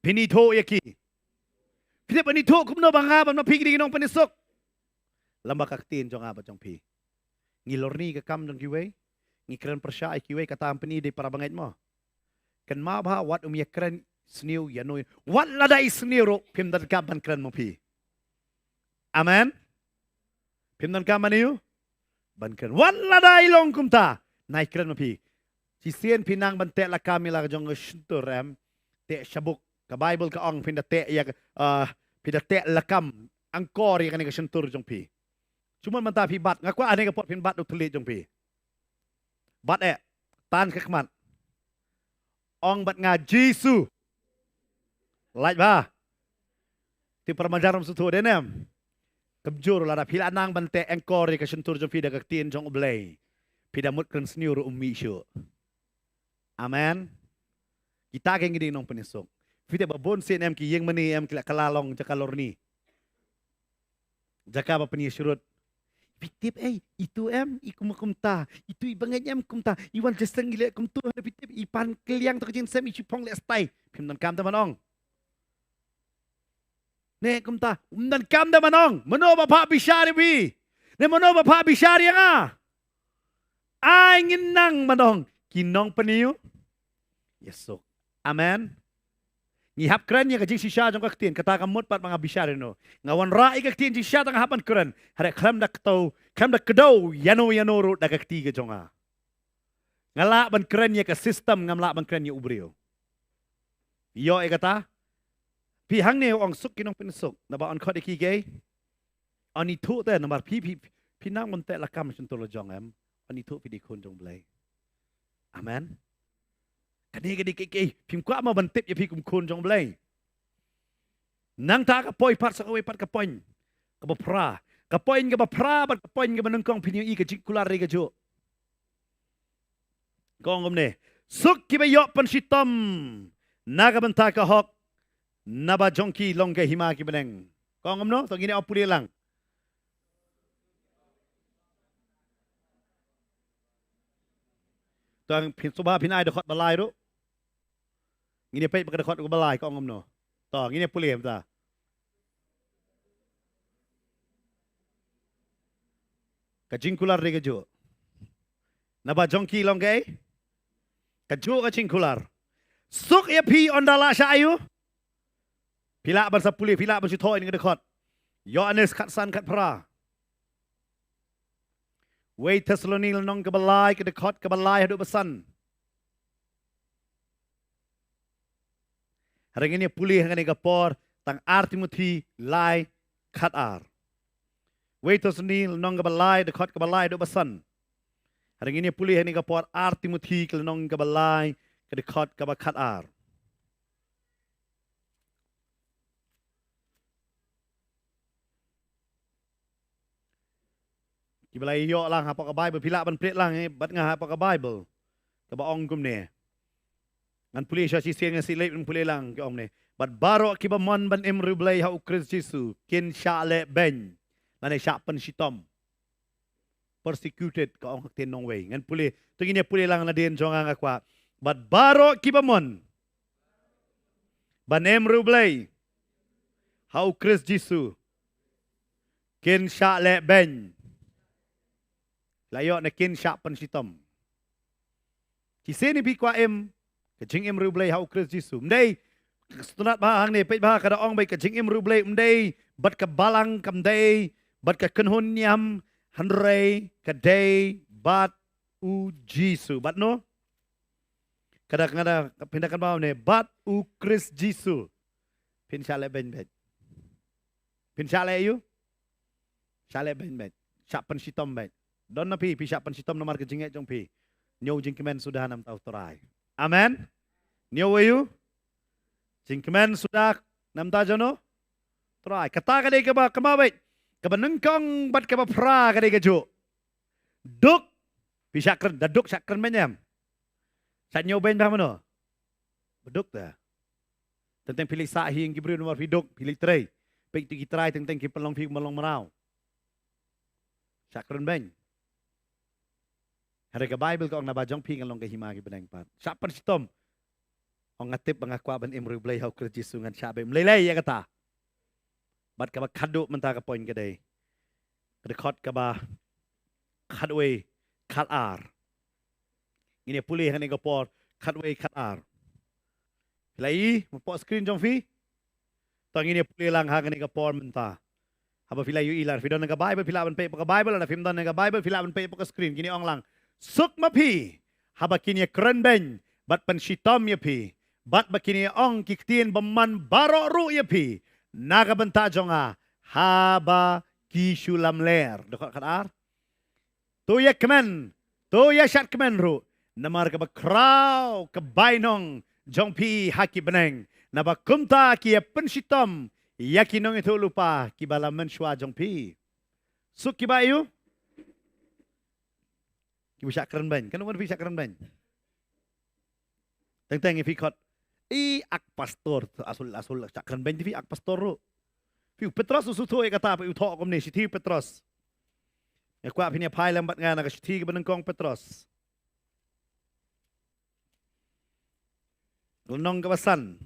pinito yaki. Pinip panito kumno banga ban mapigri ginong panisok. Lamba kaktin jong abat jong pi. Ngilorni ka kam jong kiway. Ngikren persya ay kiway kataan panidi para bangait mo. Kan mabha wat umyakren sniw yanoy. Wat lada isniro pimdan ka ban kren mo pi. Amen. Pimdan ka maniyo. Ban kren. Wat lada ilong kumta. Naikren mo pi. Sisien pinang ban te la kami la jong shunturem. Te shabuk. Ka Bible ka ong pindate ya pindate lakam angkor ya kanega shuntur jong pi. Cuma manta pi bat ngakwa ane ka pot pin bat tulit jong pi. Bat tan kakmat. Ong bat nga Jisu. Like ba? Ti permajaram sutu denem. Kabjur la pila nang bante angkor ya ka shuntur jong pi da kaktin jong oblay. Pida mut kan sniuru ummi syo. Amen. Kita keng gini nong penisok. Fite babon sin em ki yeng mani em kila kalalong jaka lorni. Jaka ba peni surut. Pitip itu ikum kumta, itu ibangnya kumta, iwan jesteng gile kum tu ada pitip ipan keliang tu kecin sem ipong le stai, pim dan kam teman ong. Ne kumta, dan kam teman ong, mano bapak bisyari bi, ne mano bapak bisyari nga. Ay nginang manong, kinong peniyo. Yesok. Amen. Ngihap keren ya kajing sisya jong kaktin kata kamut pat mga bisyari no. Ngawan rai kaktin sisya tang hapan keren. Hare kram dak kedau yano ro dak kakti ke jonga. Ngala ban keren ya ke sistem ngamla ban keren ya ubrio. Yo kata pihang ne ong suk kinong pinsuk na ba on khot iki gay. Oni tu te namar pinang mon te lakam sentulo jong em. Oni tu pi di kun jong blai. Amen. Kani pim kwa ma bantip ya pi kum kun jong blai. Nang ta ka poi pat sa kawe pat ka poin. Ka bapra. Ka poin ka bapra bat ka poin ka manungkong pinyo i ka jikular re ka jo. Kong ne. Suk ki ba yo pan sitom. Naga banta ka hok. Naba jongki longga hima ki beneng. Kong no to gini opuli lang. To ang subha pinay dokot balay ro. Ngini pay pagkadakot ko balay ko angom no. To, ngini puli ta. Kajingkular re gajo. Naba jongki longgay. Kajo kajingkular. Suk ya pi ondala siya ayo. Pila ban sa puli, pila ban si toy ng dakot. Yohanes katsan kat pra. Way Thessalonil nong kabalay kadakot kabalay hadu basan. Hari ini pulih dengan kapor tang Artimuti lai kat ar. Waitos ni nong kabalay dekat kabalay do basan. Hari ini pulih dengan kapor Artimuti ke nong kabalay dekat kabakat ar. Kibalay yo lang apa ka Bible pila ban plit lang bat nga apa ka Bible. Kabaong kum ne. Ngan puli siya si nga silip ng puli lang ki om ne. But baro kiba mon ban imrublay ha ukris Jesu kin siya le ben. Nanay siya pan sitom. Persecuted ka ong haktin nong way. Ngan puli tungin niya puli lang na din jong nga kwa. But baro kiba mon ban imrublay ha ukris Jesu kin siya le ben. Layo na kin siya pan sitom. Kisini bi kwa kajing rublay ha ukris Jesu. Mday, sunat bahang ni, pait bahang kada ong bay kajing rublay, mday, bat ka balang kamday, bat ka kenhun nyam, hanray, kaday, bat u Jesu. Bat no? Kada pindakan bahang ni, bat u Kris Jesu. Pinsyale ben ben. Pinsyale yu? Syale ben ben. Syapan sitom ben. Don na pi syapan sitom nomor kajing jong pi. Nyaw jing kemen sudah 6 tahun terai. Amen. Niyo wayu. Jingkemen sudah 6 tahun no. Terai. Kata kadai ke ba kemawait. Kebenengkong bat ke ba pra kadai ke jo. Duk pisakren daduk sakren menyam. Sat nyaw ben ba mano. Beduk ta. Tentang pilih sahi yang kibri nomor piduk pilih tray. Pek tu kitrai tentang kipelong pi melong merau. Sakren ben. Hari ke Bible ko ang nabajong pi ngalong ke himagi beneng pat. Sapan sitom. Ang ngatip mga kwa ban imrublay haw kris Jesu ngan sabe mlelay ya kata. Bat ka ba kadu menta ka point kaday. Rekod ka ba kadwe kalar. Ini pulih hani gopor kadwe kalar. Pilai mo screen jong fi. Tang ini pulih lang ha hani gopor menta. Haba pilai yu ilar fidon nga Bible pilaban pe pa Bible na fimdon nga Bible pilaban pe pa screen gini ong lang. Suk mapi haba kini keren ben bat pensitom ya pi. Bat bakini ong kiktiin baman baro ru ya pi. Nagabanta jonga haba kisulam ler. Dokot kadar. Tuya kemen. Tuya syat kemen ru. Namar ka bakraw kabainong jong pi haki beneng. Naba kumta kia pensitom. Yakinong itu lupa kibala menswa jong pi. Suk kibayu. Kibu syak keren ben. Kan umur pi syak keren ben. Teng-teng fikot. Ak pastor asul syak keren ben ti ak pastor ro. Piu Petros usuto kata pa utok kom ni si Petros. Ya kuat pinya pai lambat ngana ka syuti ka benengkong Petros. Lenong ka basan.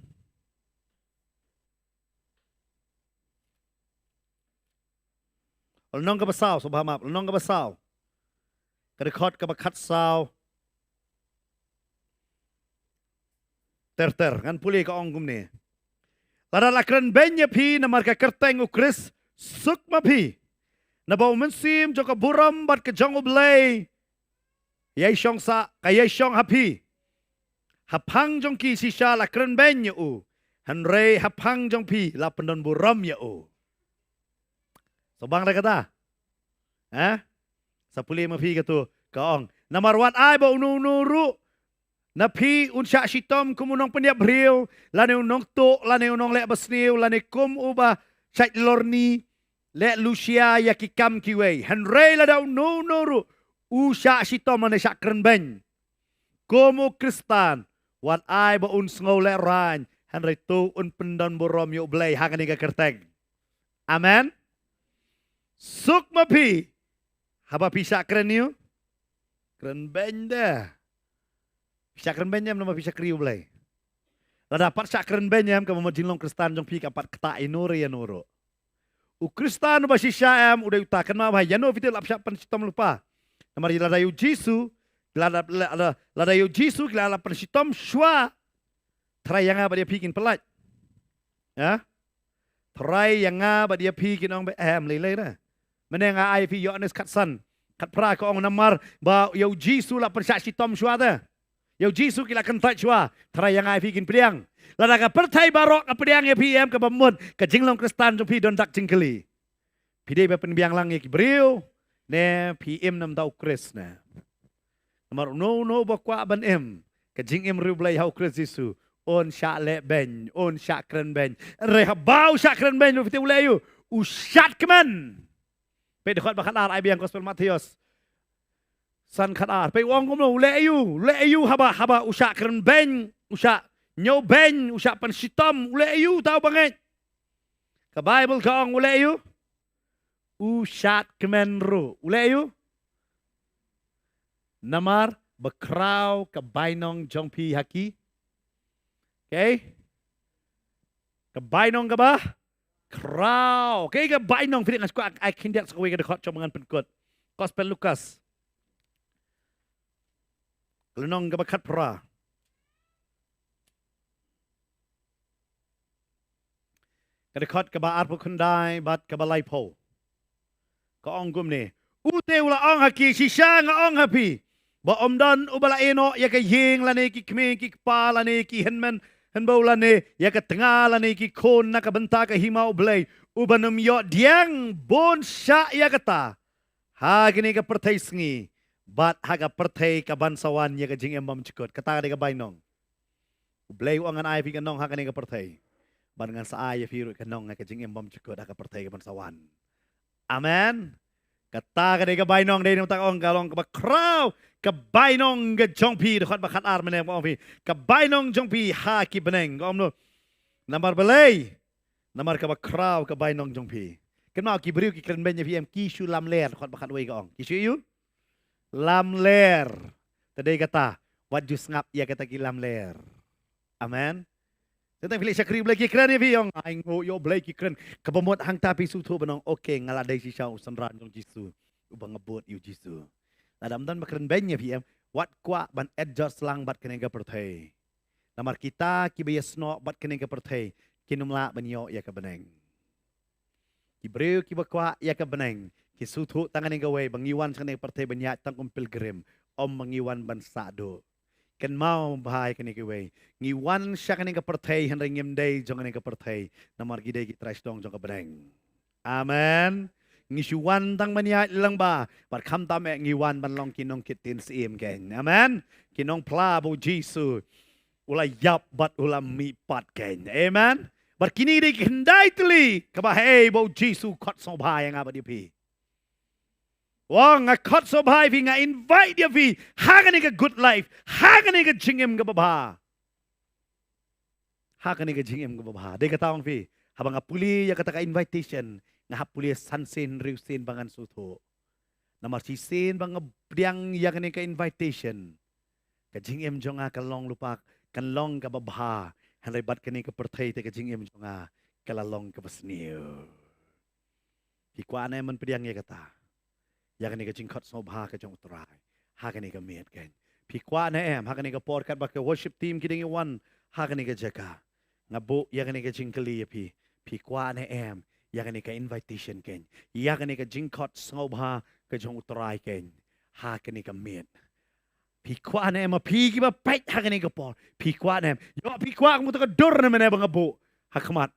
Lenong ka basaw, so bahama, lenong ka basaw. Kerekot ka bakat saw. Ter ngan puli ka ong gumni. Lara lakran benya pi na marka kerteng u Chris sukma pi. Na bau mensim jo ka buram bat ka jong ublay. Yai syong sa kayai syong hapi. Hapang jong ki sisya lakran benya u. Hanrei hapang jong pi la pendon buram ya u. Sobang dah kata. Sa puli ma pi ka tu ka ong. Namar wat ai bau nuru. Na pi unsya shitom kumunong peniap briu, lane unong to, lane unong lek basniu, lane kum uba syait lorni, lek Lucia yakikam kiwei. Henrei la daw no ru, usya shitom ane syak keren ben. Kumu Kristan, wat ai ba un sngau lek ran, henrei tu un pendon borom yuk blay hangani ka kerteng. Amen. Suk ma pi, haba pi syak keren yu? Keren ben dah. Syakren benyam nama bisa kriu belai. Lah dapat syakren benyam kamu mau jinglong Kristan jong pi kapat keta inuri ya nuro. U Kristan ba syam udah utakan ma bahaya no fitil apsya pan sitom lupa. Namar lada yu Jisu, lada yu Jisu lada pan sitom syua. Try yang apa dia pikin pelat. Ya. Try yang apa dia pikin ong lele dah. Mana yang ai fi Yohanes katsan. Kat pra ko ong namar ba yu Jisu la pan sitom syua dah. Yau Jisu kila kentat syua. Terai yang ai fikin pediang. Lada ka pertai barok ka pediang ya PM ka bamud. Ka jinglong Kristan jom pi don tak jingkeli. Pidei ba penbiang lang ya ki beriu. Ne PM nam tau Kris na. Namar no ba kwa ban em. Ka jing em riu blay hau Kris Jisu. On syak lek ben. On syak keren ben. Reha bau syak keren ben. Lu fiti ulai yu. Usyat keman. Pe dekat bakat ar ai biang Gospel Matius. San khatar pe wong kom lo le yu haba usya keren ben usya nyo ben usya pan sitom le yu tau banget ka Bible ka ong le yu usya kemen ru le yu namar bekrau ka bainong jongpi haki okay ka bainong ka ba krau okay ka bainong fit ngas ko ai kindiak sa kuwi ka dekot chomangan penkot Gospel Lukas Lenong ka bakat pra. Kadekot ka ba arpo kundai bat ka balay po. Ka ong gumni. Ute ula ong haki sisya nga ong hapi. Ba omdan ubala eno ya ka ying lani ki kmi ki pa lani ki henmen henbau lani ya ka tengah lani ki kon na ka benta ka hima ublay. Ubanum yo diang bon sya ya kata. Ha gini ka pertai sengi. Bat haga pertai ka bansawan ya ka jing embam cikut. Kata ka bainong. Ublay uangan ay fi kanong haga ni ka pertai. Barengan sa ay firu kanong ka jing embam cikut haga pertai ka bansawan. Amen. Kata ka bainong day nung takong galong ka bakraw. Ka bainong ka jongpi dekat bakat ar meneng pa pi. Ka bainong jongpi ha ki beneng. Ka omno. Namar balay. Namar ka bakraw ka bainong jongpi. Kenal ki beriu ki keren benya fi em kisu lam ler dekat bakat way ka ong. Kisu yu? Lam ler. Tadi kata, wajus ngap ya kata ki lam ler. Amen. Tentang pilih syakri boleh ki keren ya biong. Aing yo boleh ki keren. Kebomot hang tapi sutu benong oke ngaladai si syau senran jong Jisu. Ubang ngebut yu Jisu. Nadam dan makeren benya PM. Wat kwa ban adjust lang bat kenega pertai. Namar kita ki bayasno bat kenega pertai. Kinumla banyo ya ka beneng. Ki breu ki bakwa ya ka beneng. Kisutu tangan yang gawai bangiwan sa kanang partai banyak tangkong pilgrim om mangiwan bansado kan mau bahay kanang gawai ngiwan siya kanang partai henry ngimday jong kanang partai namar giday gitrash dong jong kabeneng amen ngisuwan tang banyak lang ba parkam tame ngiwan banlong kinong kitin sim ken amen kinong plabo Jisu ulay yap bat ulam mipat ken amen barkini day kinday tuli kabahay bo Jisu kot so bahay nga ba di pi Wong nga kot so bhai vi nga invite dia vi hagan ka good life hagan ka jingem ka baba hagan ka jingem ka baba de kataong vi habang apuli ya kata ka invitation nga hapuli sansin riusin bangan suto Namar sin bang biang yang ni ka invitation. Ka jing em jonga ka long lupak kan long ka babha. Han rebat ka ni ka perthai te ka jing em jonga ka long ka basniu. Ki kwa na man piang ye kata. Yang ni ka jing khot so bha ka jong utrai. Ha ka ni ka miet ken. Pi kwa na em ha ka ni ka por kat ba ka worship team kiding one ha ka ni ka jaka. Ngabu yang ni ka jing kali pi. Pi kwa na em yang ni ka invitation ken. Yang ni ka jing khot so bha ka jong utrai ken. Ha ka ni ka miet. Pi kwa na em pi ki ba pet ha ka ni ka por. Pi kwa na em yo pi kwa mo to ka dur na mena bang ngabu. Ha khamat.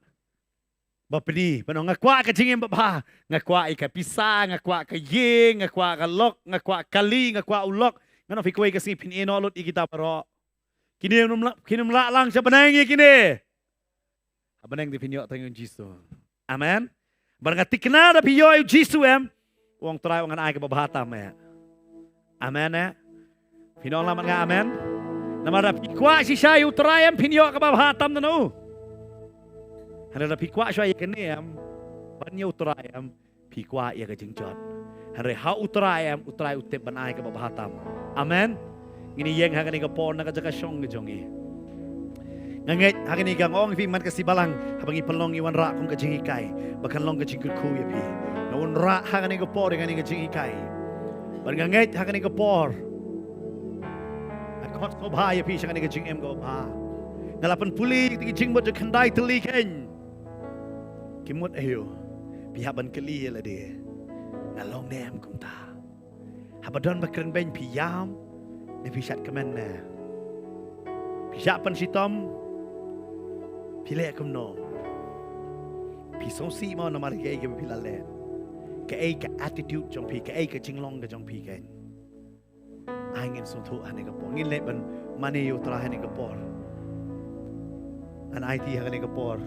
Bapedi, pano ngakwa ka jingim bapa, ngakwa ika pisa, ngakwa ka ying, ngakwa ka lok, ngakwa kali, ngakwa ulok, ngano fikwe ka sing pinolot ikita paro. Kini kinumla lang siya banangi kini. Abanang di pinyo tayong Jisu. Amen. Barang tikna da piyo yung Jisu uang try uang ay ka babata ya. Amen Pinong laman nga amen. Namara pikwa si siya yung try pinyo ka babatam na no. Hana pikwa siya yakin banyo utrayam pikwa ya ka jingjot. Hana ha utrayam utray utip banay ka babahatam. Amen. Ngini yeng ha kani ka por na ka jaka syong jongi. Ngangit ha kani ka ngong fi man ka sibalang habang ipalong iwan ra kung ka jingikay. Bakan long ka jingkut ku ya pi. Nawon ra ha kani ka por kani ka jingikay. Ngangit ha kani ka por. At kot ko ba ya pi siya kani ka jingem ko ba. Ngalapan puli ti jingbot jo kandai teliken. Kimut ayo, pihaban kali la dia, ngalong nem kum ta. Habadon bakren ben piyam, ne pisat kemen na. Pisat pan sitom, pilek kum no. Pisong si mau namar ke ke pilalen. Ke ka attitude jong pi, ke ka jinglong ke jong pi ken. Angin song tu ane ka por, ngin le ban mane yo tra ane ka por. An IT ha ane ka por.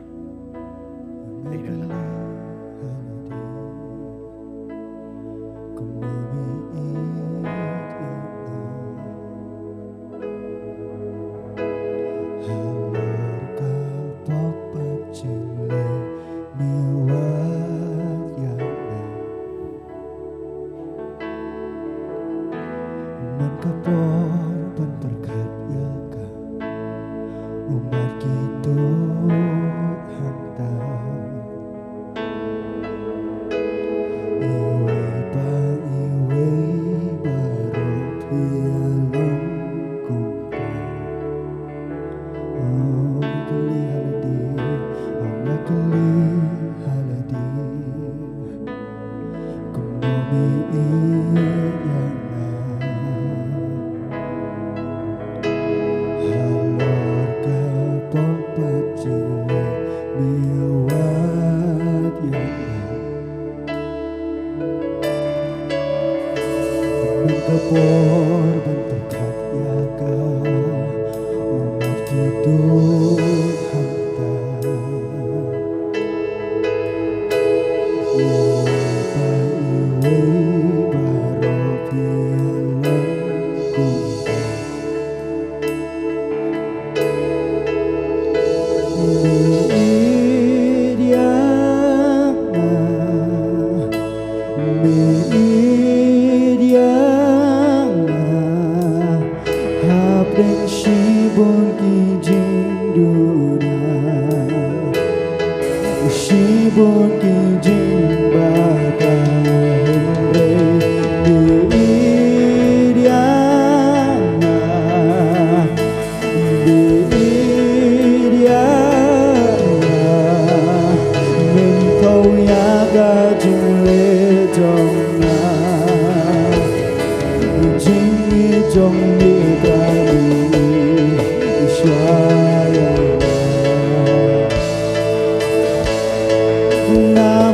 Now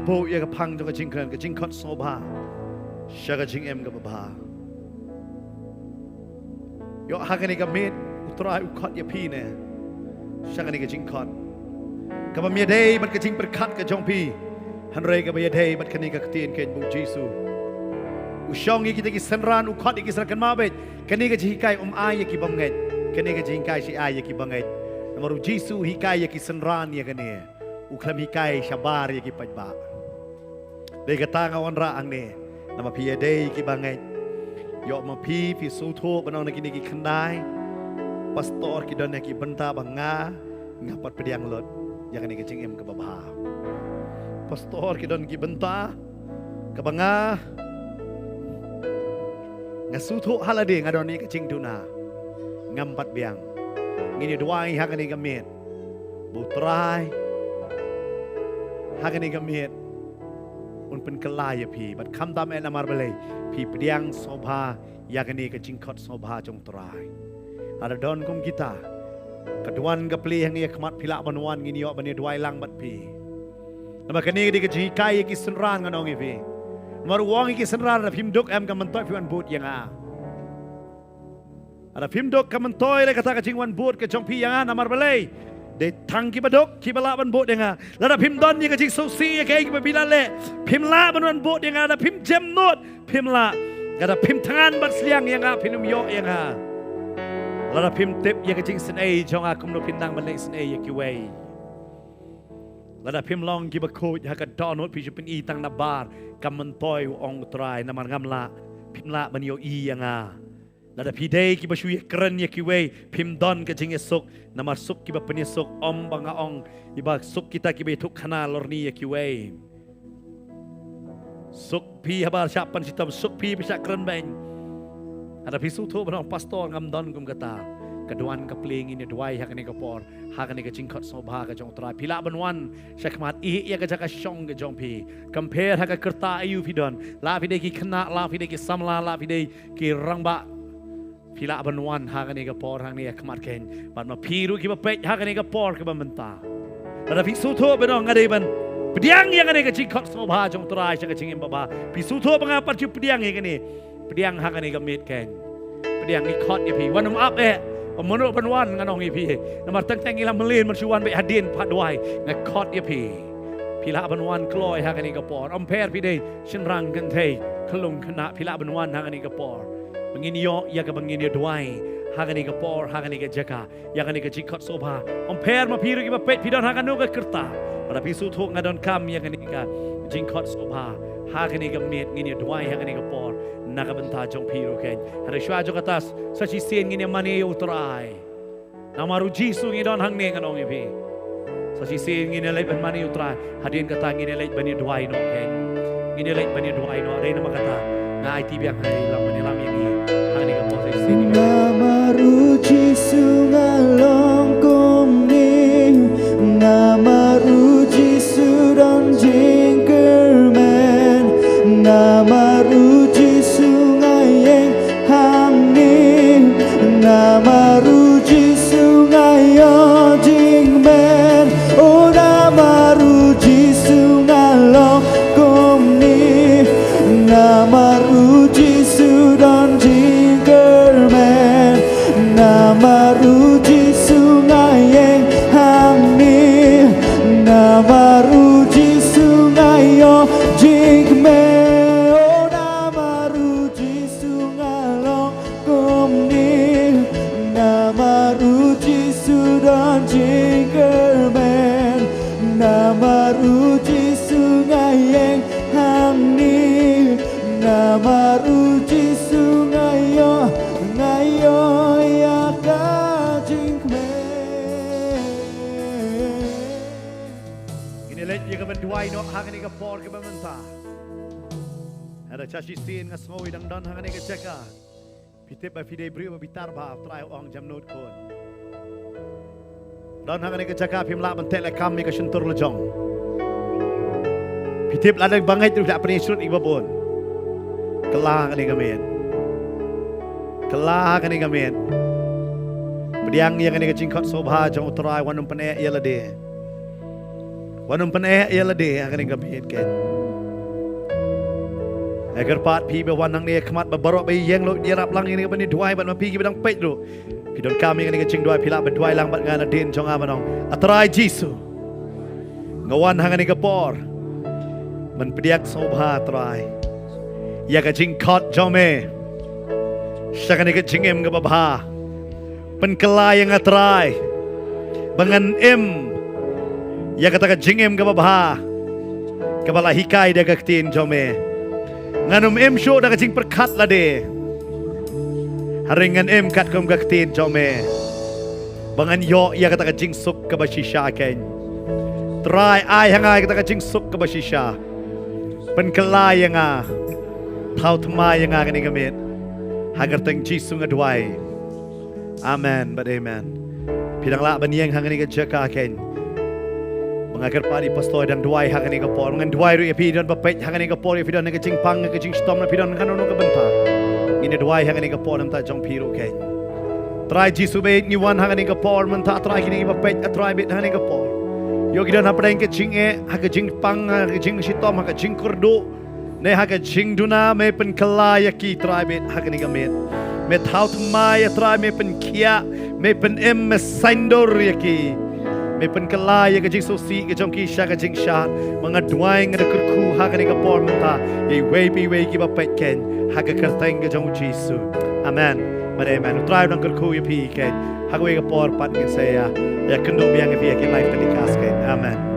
bo ya ka phang jong ka jing kran ka jing khot so ba sha ka jing em ka ba yo ha ka ni ka met utrai u khot ya phi ne sha ka ni ka jing khot ka ba mi dei bat ka jing per khat ka jong phi han rei ka ba ya dei bat ka ni ka tien ken bu Jesu u shong ki ki sanran u khot ki san kan ma be ka ni ka ji kai ai ya ki bam ngai ka ni ka ji kai si ai ya ki bam ngai namaru Jesu hi kai ya ki sanran ya ka ni u khlam hi kai shabar ya ki paj ba de ka ta ngawan ra ang ne nama pi ya dei ki bang ngai yo ma pi su tho banong na ki ni ki khandai pastor ki don ya ki benta banga ngapat pediang lot ya ka ni ka jing em ka ba pastor ki don ki benta ka banga ngasutu halade ngadoni ka jing tuna ngampat biang ngini duai hakani ka met butrai hakani ka met un pen kelaya pi bat kham tam en amar belai pi pediang sobha yakani ka jing khot sobha jong trai ada don kum kita kaduan ka pli hang ye khmat phila banwan ngini yo bani duai lang bat pi nama kani di ka ji kai ki sunran nganong i pi maru wong ki senran phim dok em ka mentoi phiwan but yang ada phim dok ka mentoi le kata ka jingwan but ka jong pi yang amar balai de thang ki badok ki bala ban but yang la phim don ni ka jing so si ya kai ki bila le phim la ban wan but yang ada phim jem not phim la ada phim tangan bat sliang yang phim yo yang la phim tip ya ka jing sen ai jong a kum no phim nang ban le sen ai ya ki wei lada phim long ki ba ko ya ka donot pi pin i tang na bar kam man toy ong trai na man ngam la phim la ban yo i yanga lada pi dei ki ba shu kren ya ki wei phim don ka jing esuk na mar suk ki ba pen esuk om banga ong i ba suk kita ki be thuk khana lorni ya ki wei suk pi ha ba sha pan sitam suk pi bi sha kren bang ada pi su tho ban pastor ngam don kum kata kaduan ka pling ini duai hakani ka por hakani ka jingkhot sobha ka jong trai phila banwan shakmat i ya ka jaka shong ka jong phi compare haka kerta ayu pidon la phi de ki khna la phi de ki samla la phi de ki rangba phila banwan hakani ka por hang ni khmat ken ban ma phi ru ki ba pek hakani ka por ka ba menta ada phi su tho benong ngade ban pediang yang ngade ka jingkhot sobha jong trai shaka jingim baba phi su tho banga par chu pediang ye ni pediang hakani ka met ken pediang ni khot ye phi wanum up menurut penwan nganong ipi namar teng ilam melin mensuan be hadin padwai ngakot ipi pila penwan kloy hakani kapor amper pide shinrang gante kelung kena pila penwan hakani kapor mengini yo ya ka bangini dwai hakani kapor hakani ka jaka yakani ka jikot sobha amper ma piru ki pet pidon hakanu ka kerta pada pisu thuk ngadon kam yakani ka jingkot sobha hakani ka met ngini dwai hakani kapor nakabenta jong piru ken hari shwa jong atas sachi sen ngini mani utrai namaru Jesu ngidon hang ne nganong ipi sachi sen ngini leit ban mani utrai hadin kata ngini leit bani duai no ken ngini leit bani duai no reina makata na IT biak hai lam mani lam ini hani ka pose sen namaru Jesu ngalong kum ni namaru Jesu don jingkerman namaru namaru Jesu ngayo jingmen o namaru Jesu ngalong kumni namaru Jesu don jingkermen namaru Jesu ngayeng hamni namaru Jesu ngayo jingmen o namaru Jesu ngalong kumni namaru Jesu don jingkermen namaru Jesu ngayeng hamni namaru Jesu ngayo ya ka jingkermen ini let ye ka ban duai no hakani ka por ka ban menta ada chashi sin ngasngoi dang don hakani ka jaka pitip ba fidei bri ba bitar ba trai ong jam not kon don hakani ka jaka phim la ban tek la kam mi ka shentur la jong pitip la dak bangai tu dak pani surut ibabon kelah kani ka men kelah kani ka men pediang yang kani ka jingkot sobha jong trai wanum pane ya la de Wanum peneh ia lade akan yang kapit ken. Agar pat pi be wanang ni kemat berbarok be yang lo dia rap lang ini kapani duai bat mapi ki bedang pet lo. Pidon kami kan cing duai pila berduai lang bat ngana din chong amanong. Atrai Jisu. Ngawan hangan ni kapor. Man pediak sobha atrai. Ya ka cing kot jome. Syakan ni ka cing em ka babha. Penkelai yang atrai. Bangan em. Ya kata ka cing em ka babha. Kabala hikai dia ka ktin jome. Nganum em show da ka cing perkat la de. Haringan em kat kum gaktin jome. Bangan yo ia kata kajing suk ke basisha ken. Try ai hangai kata kajing suk ke basisha. Penkelai yang a. Tau temai yang a kani gamit. Hagar teng Jisu ngadwai. Amen but amen. Pidang la baniang hangani ka jaka ken. Mengajar padi pastor dan duai hangani ka por. Ngan duai ru epi dan bapet hangani ka por epi dan kajing pang kajing stom na pidon kanono ka benta. Ini duai hangan ika por namta jong piru ken. Try Jisu bait ni wan hangan ika por menta try kini ika pet try bait hangan ika por. Yo gidan hapreng ke jing haga jing pang haga jing sitom haga jing kurdu ne haga jing duna me pen kelaya ki try bait hangan ika met. Me thau tmai try me pen kia me pen em me sandor yaki. Me pen kelaya ke jing sosi ke jong ki sha ke jing sha mengaduai ngada kurku hangan ika por menta ye we ki ba pet ken. Haga kerteng ke jong Jisu. Amen. Mari amen. Utrai dang kerku ya pi ke. Haga we ke por pat ke saya. Ya kendo biang ke life telecast ke. Amen.